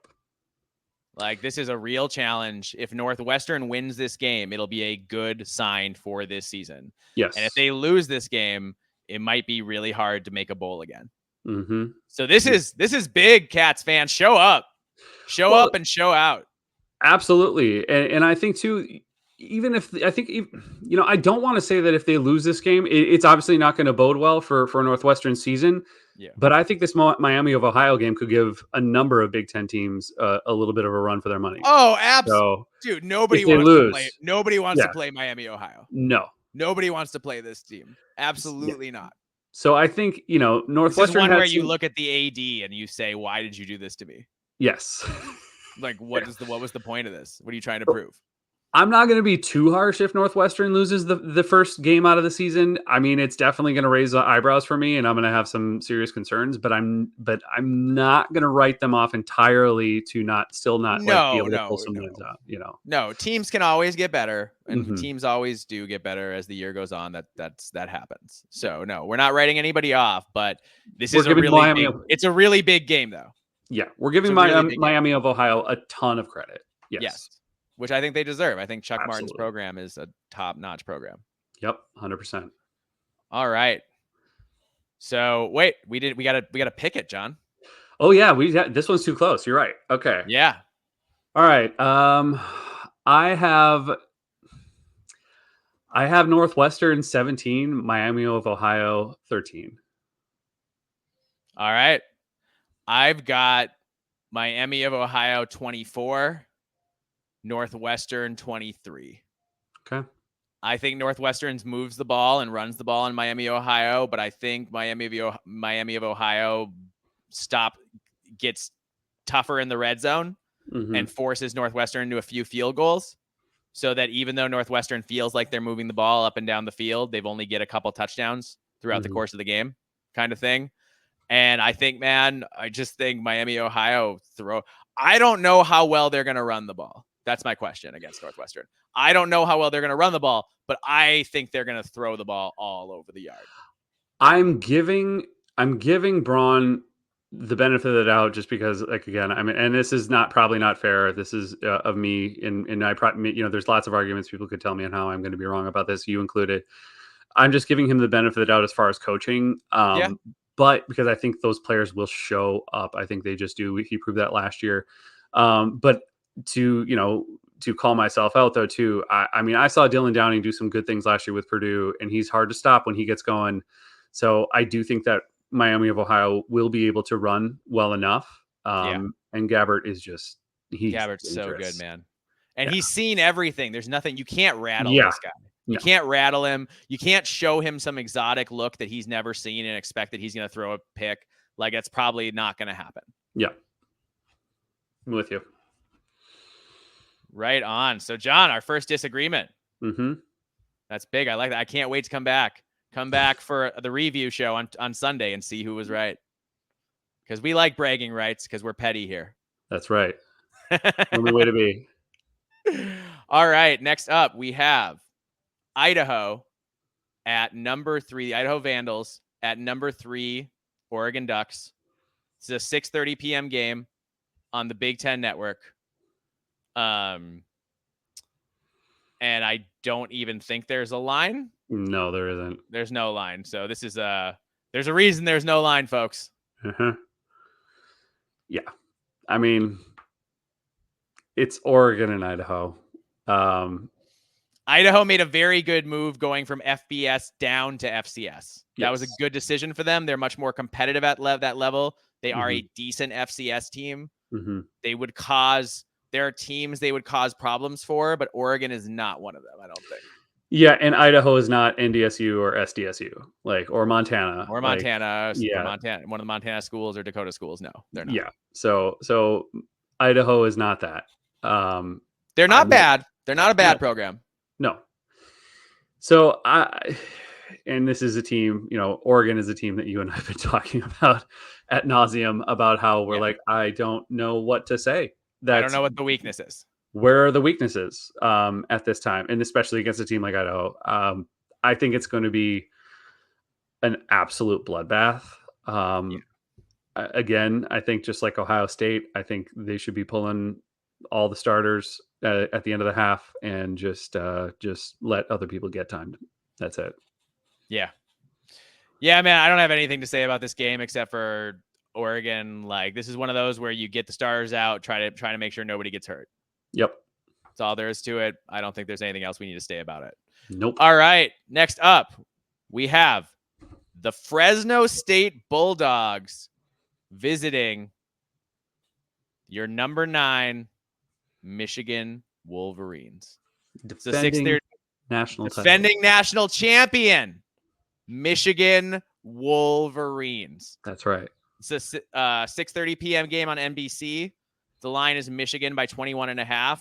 Like, this is a real challenge. If Northwestern wins this game, it'll be a good sign for this season. Yes. And if they lose this game, it might be really hard to make a bowl again. Mm-hmm. So this is big, Cats fans. Show up. Show up and show out. Absolutely. And I think, too, even if I don't want to say that if they lose this game, it's obviously not going to bode well for Northwestern season. Yeah. But I think this Miami of Ohio game could give a number of Big Ten teams a little bit of a run for their money. Oh, absolutely. So, dude, nobody wants to play Miami, Ohio. No. Nobody wants to play this team. Absolutely not. So I think, Northwestern this is one where you look at the AD and you say, why did you do this to me? Yes. Like, what was the point of this? What are you trying to prove? I'm not going to be too harsh if Northwestern loses the first game out of the season. I mean, it's definitely going to raise eyebrows for me, and I'm going to have some serious concerns. But I'm not going to write them off entirely to be able to pull some wins out. No, teams can always get better, and teams always do get better as the year goes on. That happens. So no, we're not writing anybody off. But it's a really big game, though. Yeah, we're giving Miami of Ohio a ton of credit. Yes. Which I think they deserve. I think Chuck Martin's program is a top-notch program. Yep, 100%. All right. So wait, we gotta pick it, John. Oh yeah, this one's too close. You're right. Okay. Yeah. All right. I have Northwestern 17, Miami of Ohio 13. All right. I've got Miami of Ohio 24. Northwestern 23. Okay. I think Northwestern moves the ball and runs the ball in Miami, Ohio, but I think Miami of Ohio gets tougher in the red zone and forces Northwestern into a few field goals, so that even though Northwestern feels like they're moving the ball up and down the field, they've only get a couple touchdowns throughout the course of the game, kind of thing. And I think, I just think Miami, Ohio I don't know how well they're going to run the ball. That's my question against Northwestern. I don't know how well they're going to run the ball, but I think they're going to throw the ball all over the yard. I'm giving Braun the benefit of the doubt just because, and this is probably not fair. This is of me, and I probably, there's lots of arguments people could tell me on how I'm going to be wrong about this, you included. I'm just giving him the benefit of the doubt as far as coaching. But because I think those players will show up. I think they just do. He proved that last year. But to call myself out though too, I saw Dylan Downing do some good things last year with Purdue, and he's hard to stop when he gets going. So I do think that Miami of Ohio will be able to run well enough. And Gabbert is Gabbert's so good, man. And he's seen everything. There's nothing you can't rattle this guy. You can't rattle him. You can't show him some exotic look that he's never seen and expect that he's going to throw a pick. Like, it's probably not going to happen. Yeah. I'm with you. Right on. So, John, our first disagreement. Mm-hmm. That's big. I like that. I can't wait to come back. Come back for the review show on Sunday and see who was right. Because we like bragging rights because we're petty here. That's right. Only way to be. All right. Next up, we have Idaho at number 3. The Idaho Vandals at number 3, Oregon Ducks. It's a 6:30 p.m. game on the Big Ten Network. And I don't even think there's a line. No, there isn't. There's no line. So this is there's a reason there's no line, folks. Uh-huh. Yeah. I mean, it's Oregon and Idaho. Idaho made a very good move going from FBS down to FCS. Yes. That was a good decision for them. They're much more competitive at that level. They are a decent FCS team. They would cause there are teams they would cause problems for, but Oregon is not one of them, I don't think. Yeah, and Idaho is not NDSU or SDSU, or Montana. Or Montana. Yeah. Or Montana, one of the Montana schools or Dakota schools. No, they're not. Yeah. So Idaho is not that. They're not bad. They're not a bad program. No. So and this is a team, Oregon is a team that you and I have been talking about ad nauseum about how we're I don't know what to say. I don't know what the weakness is. Where are the weaknesses at this time? And especially against a team like Idaho. I think it's going to be an absolute bloodbath. Again, I think just like Ohio State, I think they should be pulling all the starters at the end of the half and just let other people get time. That's it. Yeah. Yeah, man, I don't have anything to say about this game except for Oregon. This is one of those where you get the starters out, try to make sure nobody gets hurt. Yep. That's all there is to it. I don't think there's anything else we need to say about it. Nope. All right. Next up, we have the Fresno State Bulldogs visiting your number 9 Michigan Wolverines. Defending national champion, Michigan Wolverines. That's right. It's a 6:30 p.m. game on NBC. The line is Michigan by 21.5.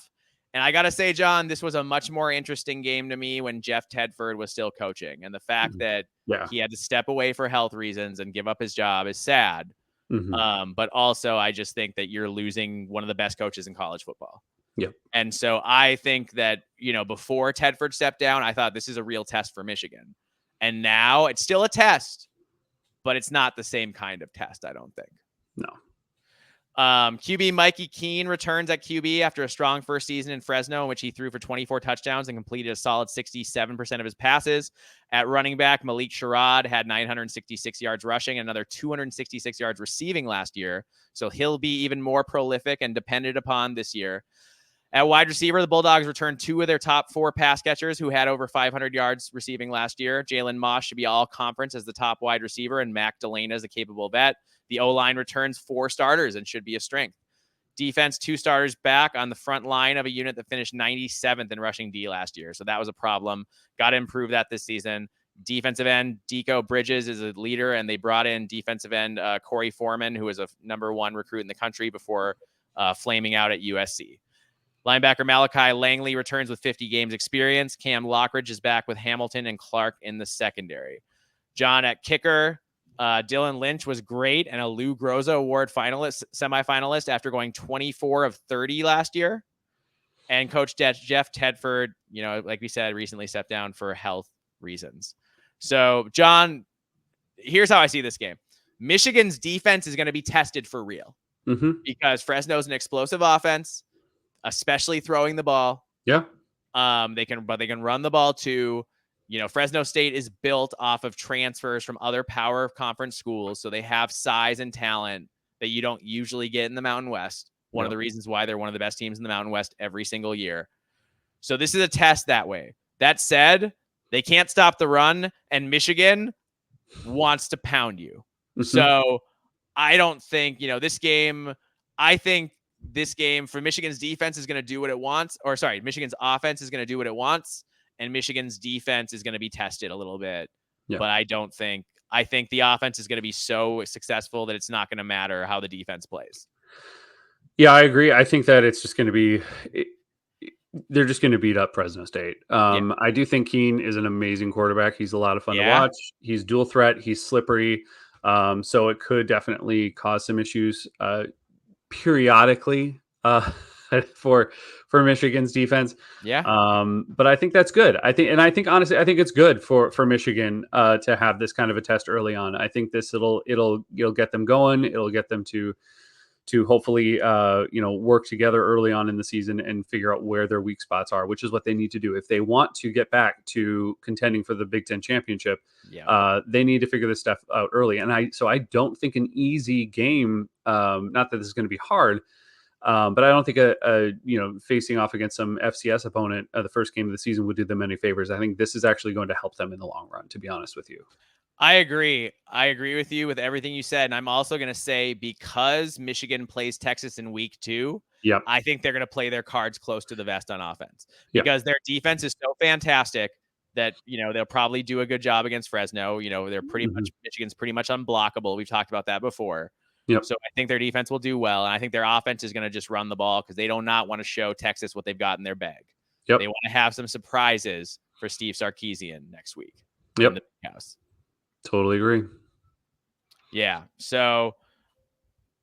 And I got to say, John, this was a much more interesting game to me when Jeff Tedford was still coaching. And the fact that he had to step away for health reasons and give up his job is sad. But also, I just think that you're losing one of the best coaches in college football. Yep. And so I think that, before Tedford stepped down, I thought this is a real test for Michigan. And now it's still a test, but it's not the same kind of test, I don't think. No. QB Mikey Keene returns at QB after a strong first season in Fresno, in which he threw for 24 touchdowns and completed a solid 67% of his passes. At running back, Malik Sherrod had 966 yards rushing and another 266 yards receiving last year. So he'll be even more prolific and depended upon this year. At wide receiver, the Bulldogs returned 2 of their top 4 pass catchers who had over 500 yards receiving last year. Jalen Moss should be all conference as the top wide receiver, and Mac Delana is a capable vet. The O-line returns 4 starters and should be a strength. Defense, 2 starters back on the front line of a unit that finished 97th in rushing D last year. So that was a problem. Got to improve that this season. Defensive end, Deco Bridges is a leader, and they brought in defensive end Corey Foreman, who was a number 1 recruit in the country before flaming out at USC. Linebacker Malachi Langley returns with 50 games experience. Cam Lockridge is back with Hamilton and Clark in the secondary. John at kicker, Dylan Lynch was great and a Lou Groza Award semifinalist after going 24 of 30 last year. And Coach Jeff Tedford, like we said, recently stepped down for health reasons. So, John, here's how I see this game. Michigan's defense is going to be tested for real because Fresno's an explosive offense, especially throwing the ball. Yeah. They can run the ball too. Fresno State is built off of transfers from other power conference schools. So they have size and talent that you don't usually get in the Mountain West. One of the reasons why they're one of the best teams in the Mountain West every single year. So this is a test that way. That said, they can't stop the run, and Michigan wants to pound you. So I don't think, this game, I think this game for Michigan's defense is going to do what it wants, Michigan's offense is going to do what it wants, and Michigan's defense is going to be tested a little bit. Yeah. But I think the offense is going to be so successful that it's not going to matter how the defense plays. Yeah, I agree. I think that it's just going to be, they're just going to beat up Fresno State. I do think Keene is an amazing quarterback. He's a lot of fun to watch. He's dual threat. He's slippery. So it could definitely cause some issues periodically for Michigan's defense. Yeah. But I think that's good. I think honestly, I think it's good for Michigan to have this kind of a test early on. I think it'll get them going. It'll get them to hopefully work together early on in the season and figure out where their weak spots are, which is what they need to do if they want to get back to contending for the Big Ten championship. Yeah. They need to figure this stuff out early, and I don't think an easy game. Not that this is going to be hard. But I don't think facing off against some FCS opponent the first game of the season would do them any favors. I think this is actually going to help them in the long run, to be honest with you. I agree. I agree with you with everything you said. And I'm also going to say, because Michigan plays Texas in week 2, Yep. I think they're going to play their cards close to the vest on offense, Yep. because their defense is so fantastic that, they'll probably do a good job against Fresno. They're pretty much, Michigan's pretty much unblockable. We've talked about that before. Yep. So I think their defense will do well. And I think their offense is going to just run the ball, because they do not want to show Texas what they've got in their bag. Yep. They want to have some surprises for Steve Sarkisian next week. Yep. In the Big House. Totally agree. Yeah. So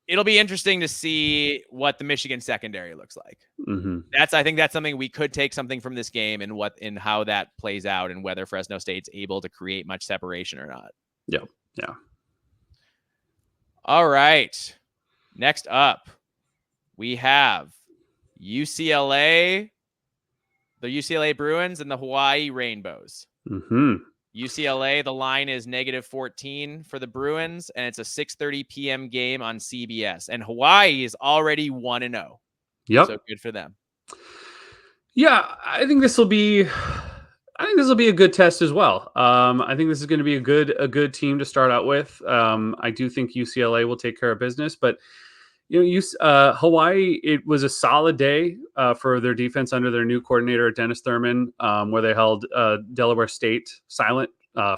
it'll be interesting to see what the Michigan secondary looks like. I think that's something we could take something from this game and how that plays out, and whether Fresno State's able to create much separation or not. Yeah. Yeah. All right. Next up, we have UCLA, the UCLA Bruins, and the Hawaii Rainbows. UCLA, the line is -14 for the Bruins, and it's a 6:30 p.m. game on CBS. And Hawaii is already 1-0. Yep. So good for them. Yeah, I think this will be a good test as well. I think this is going to be a good team to start out with. I do think UCLA will take care of business, but Hawaii, it was a solid day for their defense under their new coordinator, Dennis Thurman, where they held Delaware State silent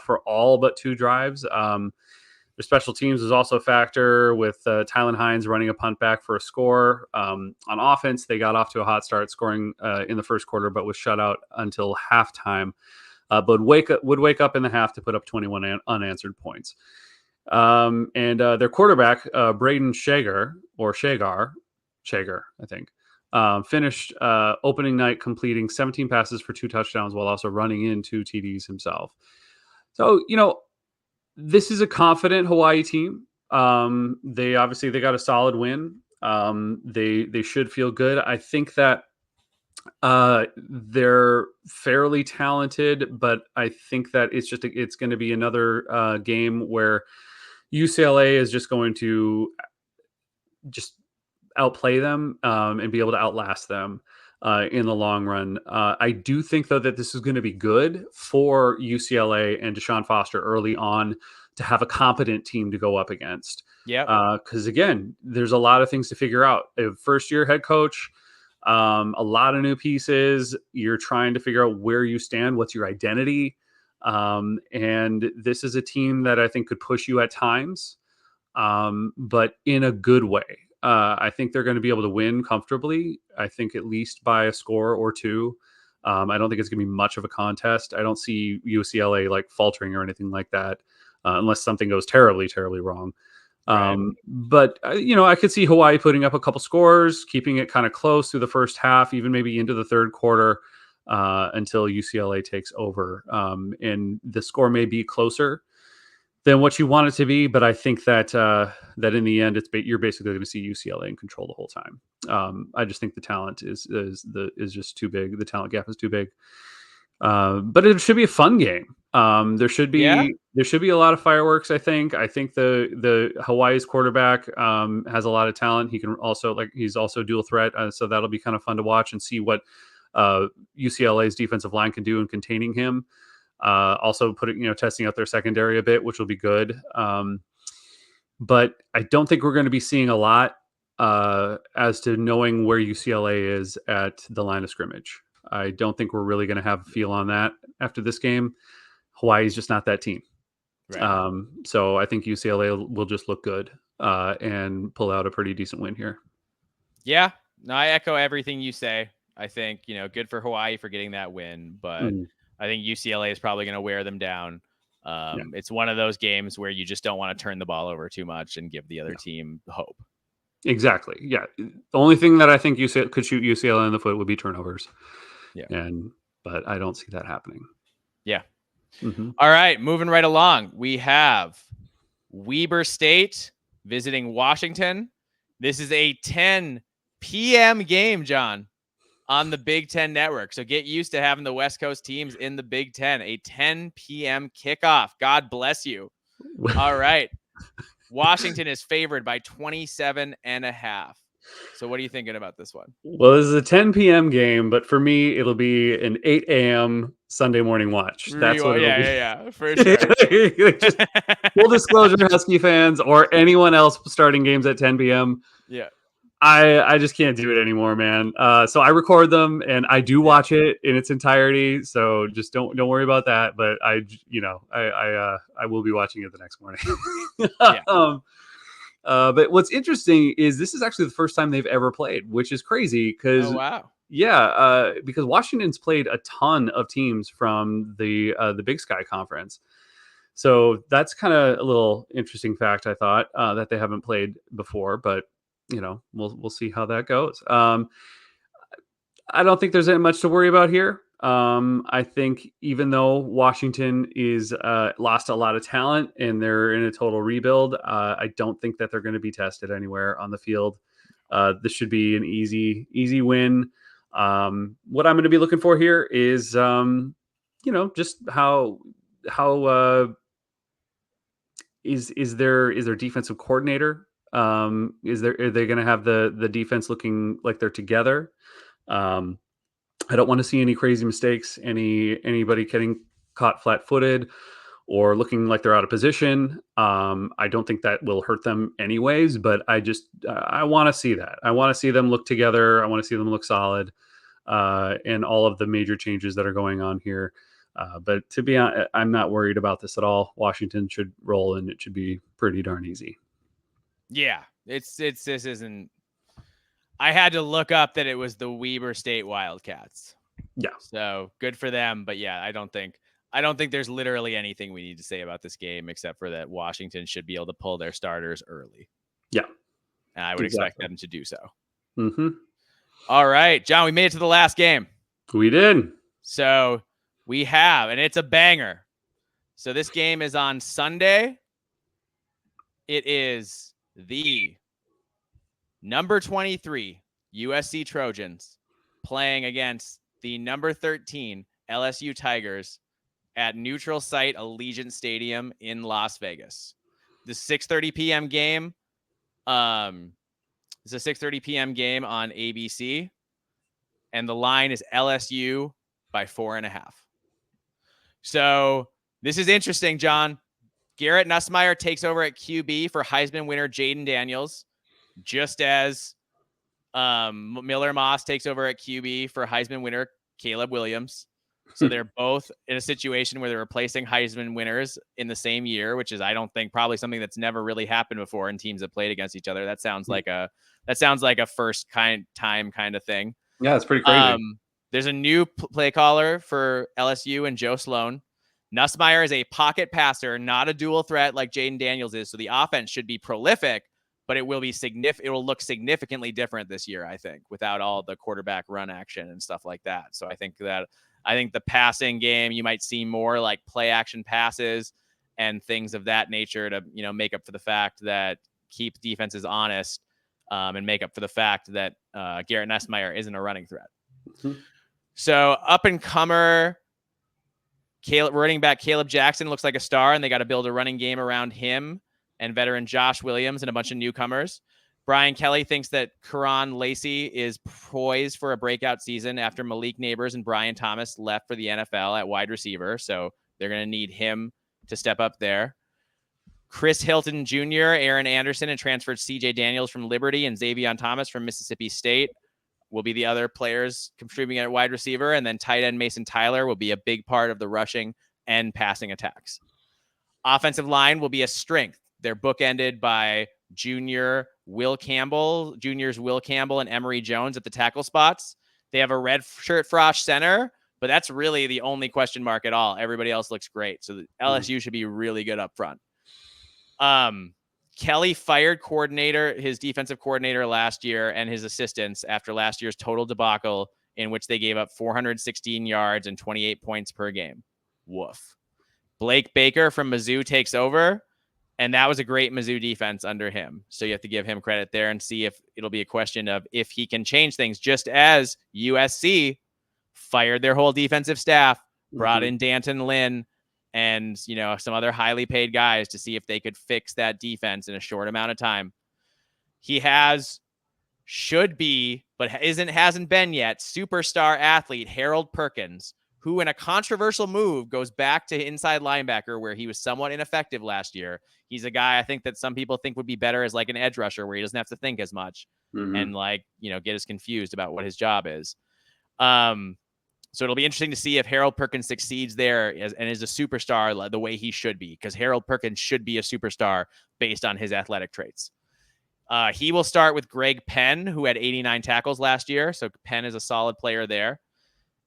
for all but 2 drives. Their special teams was also a factor, with Tylen Hines running a punt back for a score. On offense, they got off to a hot start, scoring in the first quarter, but was shut out until halftime. But would wake up in the half to put up 21 unanswered points. And their quarterback, Braden Shagar, I think, finished opening night completing 17 passes for 2 touchdowns while also running in 2 TDs himself. So, this is a confident Hawaii team. They got a solid win. They should feel good. I think that they're fairly talented, but I think that it's going to be another game where UCLA is just going to just outplay them and be able to outlast them in the long run. I do think, though, that this is going to be good for UCLA and Deshaun Foster early on to have a competent team to go up against. Yeah. Because, again, there's a lot of things to figure out. A first-year head coach, a lot of new pieces. You're trying to figure out where you stand, what's your identity. And this is a team that I think could push you at times, but in a good way. I think they're going to be able to win comfortably. I think at least by a score or 2. I don't think it's going to be much of a contest. I don't see UCLA faltering or anything like that, unless something goes terribly, terribly wrong. But I could see Hawaii putting up a couple scores, keeping it kind of close through the first half, even maybe into the third quarter, until UCLA takes over. And the score may be closer than what you want it to be, but I think that that in the end, you're basically going to see UCLA in control the whole time. I just think the talent is just too big. The talent gap is too big. But it should be a fun game. There should be a lot of fireworks. I think the Hawaii's quarterback has a lot of talent. He can also he's also dual threat, so that'll be kind of fun to watch and see what UCLA's defensive line can do in containing him. Also testing out their secondary a bit, which will be good. But I don't think we're going to be seeing a lot as to knowing where UCLA is at the line of scrimmage. I don't think we're really going to have a feel on that after this game. Hawaii is just not that team. Right. So I think UCLA will just look good and pull out a pretty decent win here. Yeah, no, I echo everything you say. I think, good for Hawaii for getting that win, but I think UCLA is probably going to wear them down. It's one of those games where you just don't want to turn the ball over too much and give the other team hope. Exactly. Yeah. The only thing that I think UCLA could shoot UCLA in the foot would be turnovers. Yeah. But I don't see that happening. Yeah. Mm-hmm. All right. Moving right along. We have Weber State visiting Washington. This is a 10 p.m. game, John, on the Big Ten Network. So get used to having the West Coast teams in the Big Ten. A 10 p.m. kickoff. God bless you. All right. Washington is favored by 27.5. So what are you thinking about this one? Well, this is a 10 p.m. game, but for me, it'll be an 8 a.m. Sunday morning watch. That's what it'll be. Yeah, for sure. Just full disclosure, Husky fans or anyone else starting games at 10 p.m. Yeah. I just can't do it anymore, man. So I record them and I do watch it in its entirety. So just don't worry about that. But I will be watching it the next morning. Yeah. But what's interesting is this is actually the first time they've ever played, which is crazy because wow. because Washington's played a ton of teams from the Big Sky Conference. So that's kind of a little interesting fact, I thought, that they haven't played before, but we'll see how that goes. I don't think there's much to worry about here. I think even though Washington is lost a lot of talent and they're in a total rebuild, I don't think that they're going to be tested anywhere on the field. This should be an easy win. What I'm going to be looking for here is, just how is their defensive coordinator. Are they going to have the defense looking like they're together? I don't want to see any crazy mistakes, anybody getting caught flat-footed or looking like they're out of position. I don't think that will hurt them anyways, but I want to see that. I want to see them look together. I want to see them look solid, and all of the major changes that are going on here. But to be honest, I'm not worried about this at all. Washington should roll, and it should be pretty darn easy. Yeah, this isn't. I had to look up that it was the Weber State Wildcats. Yeah. So good for them. But yeah, I don't think there's literally anything we need to say about this game except for that Washington should be able to pull their starters early. Yeah. And I would expect them to do so. Mm-hmm. All right, John, we made it to the last game. We did. So we have, and it's a banger. So this game is on Sunday. It is the number 23 USC Trojans playing against the number 13 LSU Tigers at neutral site Allegiant Stadium in Las Vegas. The 6:30 p.m. game. It's a 6:30 p.m. game on ABC, and the line is LSU by 4.5. So this is interesting, John. Garrett Nussmeier takes over at QB for Heisman winner Jaden Daniels, just as Miller Moss takes over at QB for Heisman winner Caleb Williams. So they're both in a situation where they're replacing Heisman winners in the same year, which is, I don't think, probably something that's never really happened before in teams that played against each other. That sounds like a first time kind of thing. Yeah, it's pretty crazy. There's a new play caller for LSU and Joe Sloan. Nussmeier is a pocket passer, not a dual threat like Jaden Daniels is. So the offense should be prolific, but it will be it will look significantly different this year, I think, without all the quarterback run action and stuff like that. So I think the passing game, you might see more like play action passes and things of that nature to, make up for the fact that keep defenses honest, and make up for the fact that Garrett Nussmeier isn't a running threat. Mm-hmm. So up and comer running back Caleb Jackson looks like a star, and they got to build a running game around him and veteran Josh Williams and a bunch of newcomers. Brian Kelly thinks that Karan Lacey is poised for a breakout season after Malik Neighbors and Brian Thomas left for the NFL at wide receiver. So they're going to need him to step up there. Chris Hilton Jr., Aaron Anderson, and transferred CJ Daniels from Liberty and Xavier Thomas from Mississippi State will be the other players contributing at wide receiver. And then tight end Mason Tyler will be a big part of the rushing and passing attacks. Offensive line will be a strength. They're bookended by juniors Will Campbell and Emory Jones at the tackle spots. They have a red shirt Frosh center, but that's really the only question mark at all. Everybody else looks great. So the LSU should be really good up front. Kelly fired his defensive coordinator last year and his assistants after last year's total debacle in which they gave up 416 yards and 28 points per game. Woof. Blake Baker from Mizzou takes over, and that was a great Mizzou defense under him. So you have to give him credit there and see if it'll be a question of if he can change things, just as USC fired their whole defensive staff, brought in Danton Lynn and, some other highly paid guys to see if they could fix that defense in a short amount of time. He should be, but hasn't been yet, superstar athlete Harold Perkins, who in a controversial move goes back to inside linebacker where he was somewhat ineffective last year. He's a guy I think that some people think would be better as like an edge rusher where he doesn't have to think as much and get as confused about what his job is. So it'll be interesting to see if Harold Perkins succeeds there and is a superstar the way he should be, because Harold Perkins should be a superstar based on his athletic traits. He will start with Greg Penn, who had 89 tackles last year. So Penn is a solid player there.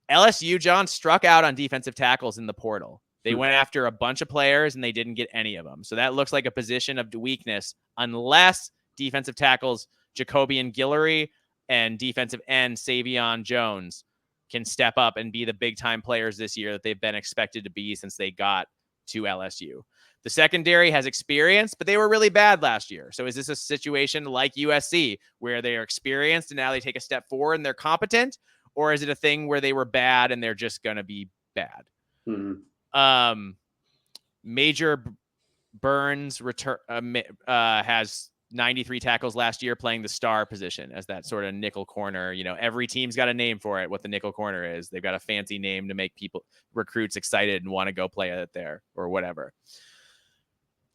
LSU, John, struck out on defensive tackles in the portal. They went after a bunch of players and they didn't get any of them. So that looks like a position of weakness unless defensive tackles Jacobian Guillory and defensive end Savion Jones can step up and be the big-time players this year that they've been expected to be since they got to LSU. The secondary has experience, but they were really bad last year. So is this a situation like USC where they are experienced and now they take a step forward and they're competent? Or is it a thing where they were bad and they're just going to be bad? Major Burns has 93 tackles last year, playing the star position as that sort of nickel corner. Every team's got a name for it, what the nickel corner is. They've got a fancy name to make recruits excited and want to go play it there or whatever.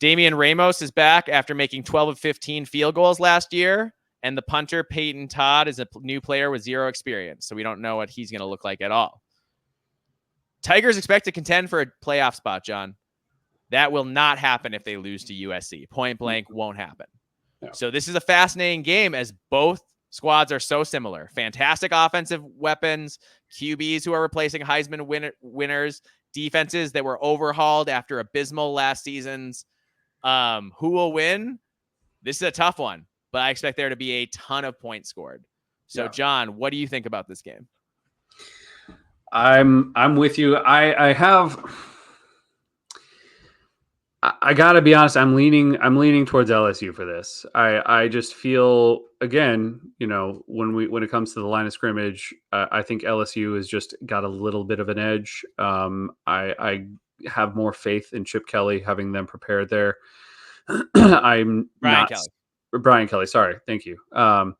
Damian Ramos is back after making 12 of 15 field goals last year. And the punter, Peyton Todd, is a new player with zero experience. So we don't know what he's going to look like at all. Tigers expect to contend for a playoff spot, John. That will not happen if they lose to USC. Point blank won't happen. Yeah. So this is a fascinating game as both squads are so similar. Fantastic offensive weapons, QBs who are replacing Heisman winners, defenses that were overhauled after abysmal last seasons. Who will win? This is a tough one, but I expect there to be a ton of points scored. So, John, what do you think about this game? I'm with you. I gotta be honest. I'm leaning towards LSU for this. I just feel, again, when it comes to the line of scrimmage, I think LSU has just got a little bit of an edge. I have more faith in Chip Kelly having them prepared there. Brian Kelly. Sorry. Thank you. I'm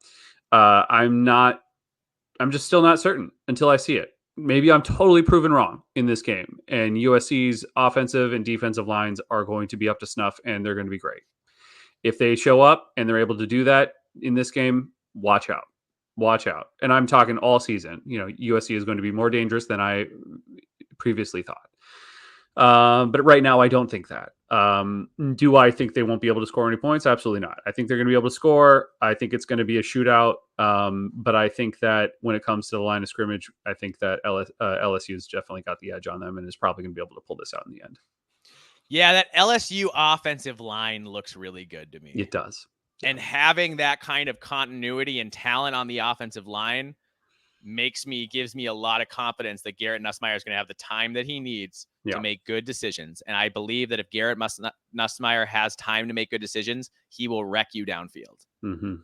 just still not certain until I see it. Maybe I'm totally proven wrong in this game, and USC's offensive and defensive lines are going to be up to snuff and they're going to be great. If they show up and they're able to do that in this game, watch out. And I'm talking all season. USC is going to be more dangerous than I previously thought. But right now, I don't think that. Do I think they won't be able to score any points? Absolutely not. I think they're going to be able to score. I think it's going to be a shootout. But I think that when it comes to the line of scrimmage, I think that LSU has definitely got the edge on them and is probably going to be able to pull this out in the end. Yeah, that LSU offensive line looks really good to me. It does. And having that kind of continuity and talent on the offensive line gives me a lot of confidence that Garrett Nussmeier is going to have the time that he needs to make good decisions. And I believe that if Garrett Nussmeier has time to make good decisions, he will wreck you downfield. Mm-hmm.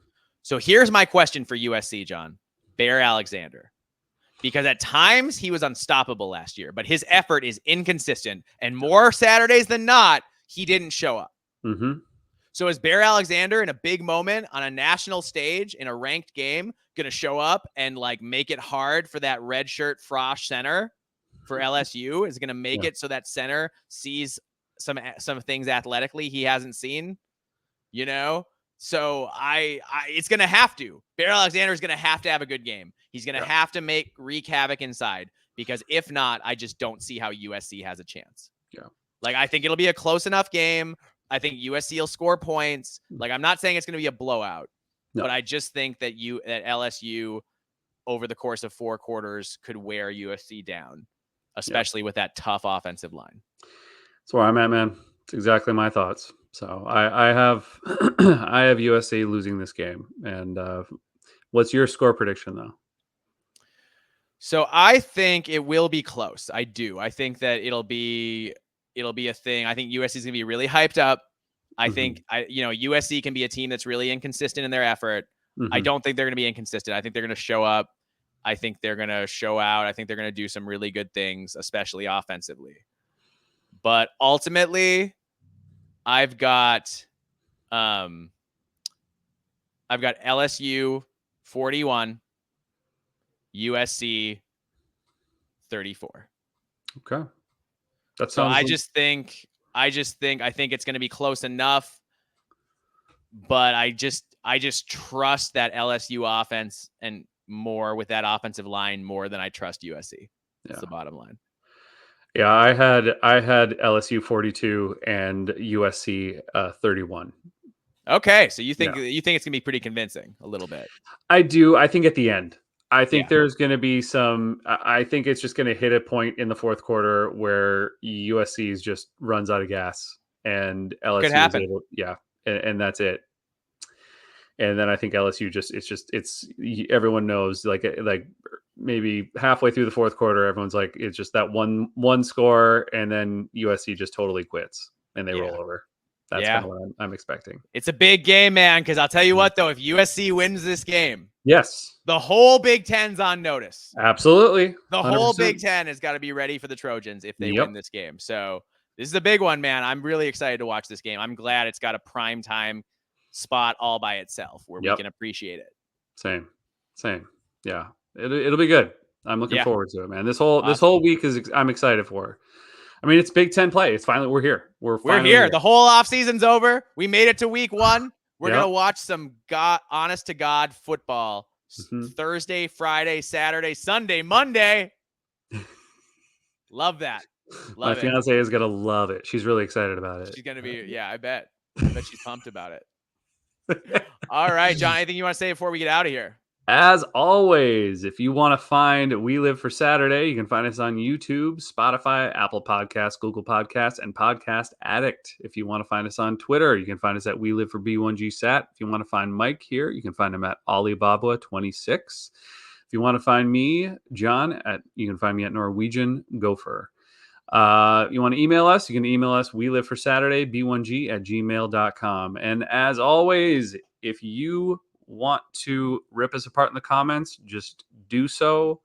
So here's my question for USC, John. Bear Alexander. Because at times he was unstoppable last year, but his effort is inconsistent. And more Saturdays than not, he didn't show up. Mm-hmm. So is Bear Alexander in a big moment on a national stage in a ranked game going to show up and make it hard for that red shirt Frosh center for LSU? Is going to make it so that center sees some things athletically he hasn't seen, So it's going to have to. Bear Alexander is going to have a good game. He's going to have to wreak havoc inside, because if not, I just don't see how USC has a chance. Yeah. I think it'll be a close enough game. I think USC will score points. I'm not saying it's going to be a blowout, but I just think that LSU over the course of 4 quarters could wear USC down, especially with that tough offensive line. That's where I'm at, man. It's exactly my thoughts. So I have I have USC losing this game. And what's your score prediction though? So I think it will be close. I do. I think that it'll be a thing. I think USC is going to be really hyped up. I think USC can be a team that's really inconsistent in their effort. I don't think they're going to be inconsistent. I think they're going to show up. I think they're going to show out. I think they're going to do some really good things, especially offensively. But ultimately, I've got LSU 41, USC 34. Okay. That So sounds I think it's going to be close enough, but I just trust that LSU offense and more with that offensive line more than I trust USC. That's the bottom line. Yeah, I had LSU 42 and USC 31. Okay, so you think it's going to be pretty convincing a little bit. I do. I think at the end. I think Yeah. there's going to be some. I think it's just going to hit a point in the fourth quarter where USC just runs out of gas and LSU Could happen. is able. Yeah, and that's it. And then I think LSU it's everyone knows like maybe halfway through the fourth quarter, everyone's like it's just that one score, and then USC just totally quits and they roll over. That's kind of what I'm expecting. It's a big game, man, because I'll tell you what, though, if USC wins this game, yes, the whole Big Ten's on notice. Absolutely. The 100%. whole Big Ten has got to be ready for the Trojans if they win this game. So this is a big one, man. I'm really excited to watch this game. I'm glad it's got a prime time spot all by itself where we can appreciate it. Same. Yeah, it'll be good. I'm looking forward to it, man. This whole week I'm excited for. I mean, it's Big Ten play. It's finally we're here. We're here. The whole offseason's over. We made it to week 1. We're gonna watch some honest to God football. Thursday, Friday, Saturday, Sunday, Monday. Love that. My fiance is gonna love it. She's really excited about it. She's gonna be, I bet she's pumped about it. All right, John. Anything you want to say before we get out of here? As always, if you want to find We Live for Saturday, you can find us on YouTube, Spotify, Apple Podcasts, Google Podcasts, and Podcast Addict. If you want to find us on Twitter, you can find us at We Live for B1GSAT. If you want to find Mike here, you can find him at Alibaba26. If you want to find me, John, you can find me at Norwegian Gopher. You want to email us, you can email us weliveforsaturday b1g@gmail.com. And as always, if you want to rip us apart in the comments, just do so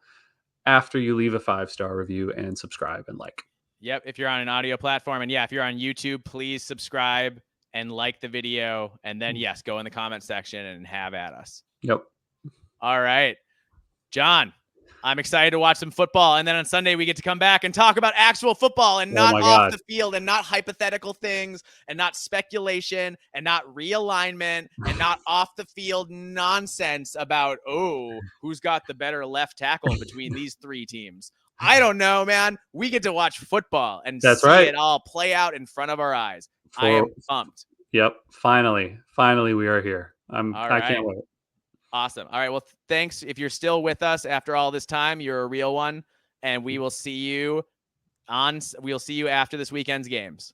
after you leave a 5-star review and subscribe and like. Yep, if you're on an audio platform, and if you're on YouTube, please subscribe and like the video, and then go in the comment section and have at us. Yep. All right, John, I'm excited to watch some football, and then on Sunday we get to come back and talk about actual football and not off the field and not hypothetical things and not speculation and not realignment and not off the field nonsense about, who's got the better left tackle between these 3 teams. I don't know, man. We get to watch football and see it all play out in front of our eyes. I am pumped. Yep. Finally we are here. I can't wait. Awesome. All right. Well, thanks. If you're still with us after all this time, you're a real one. And we will see you after this weekend's games.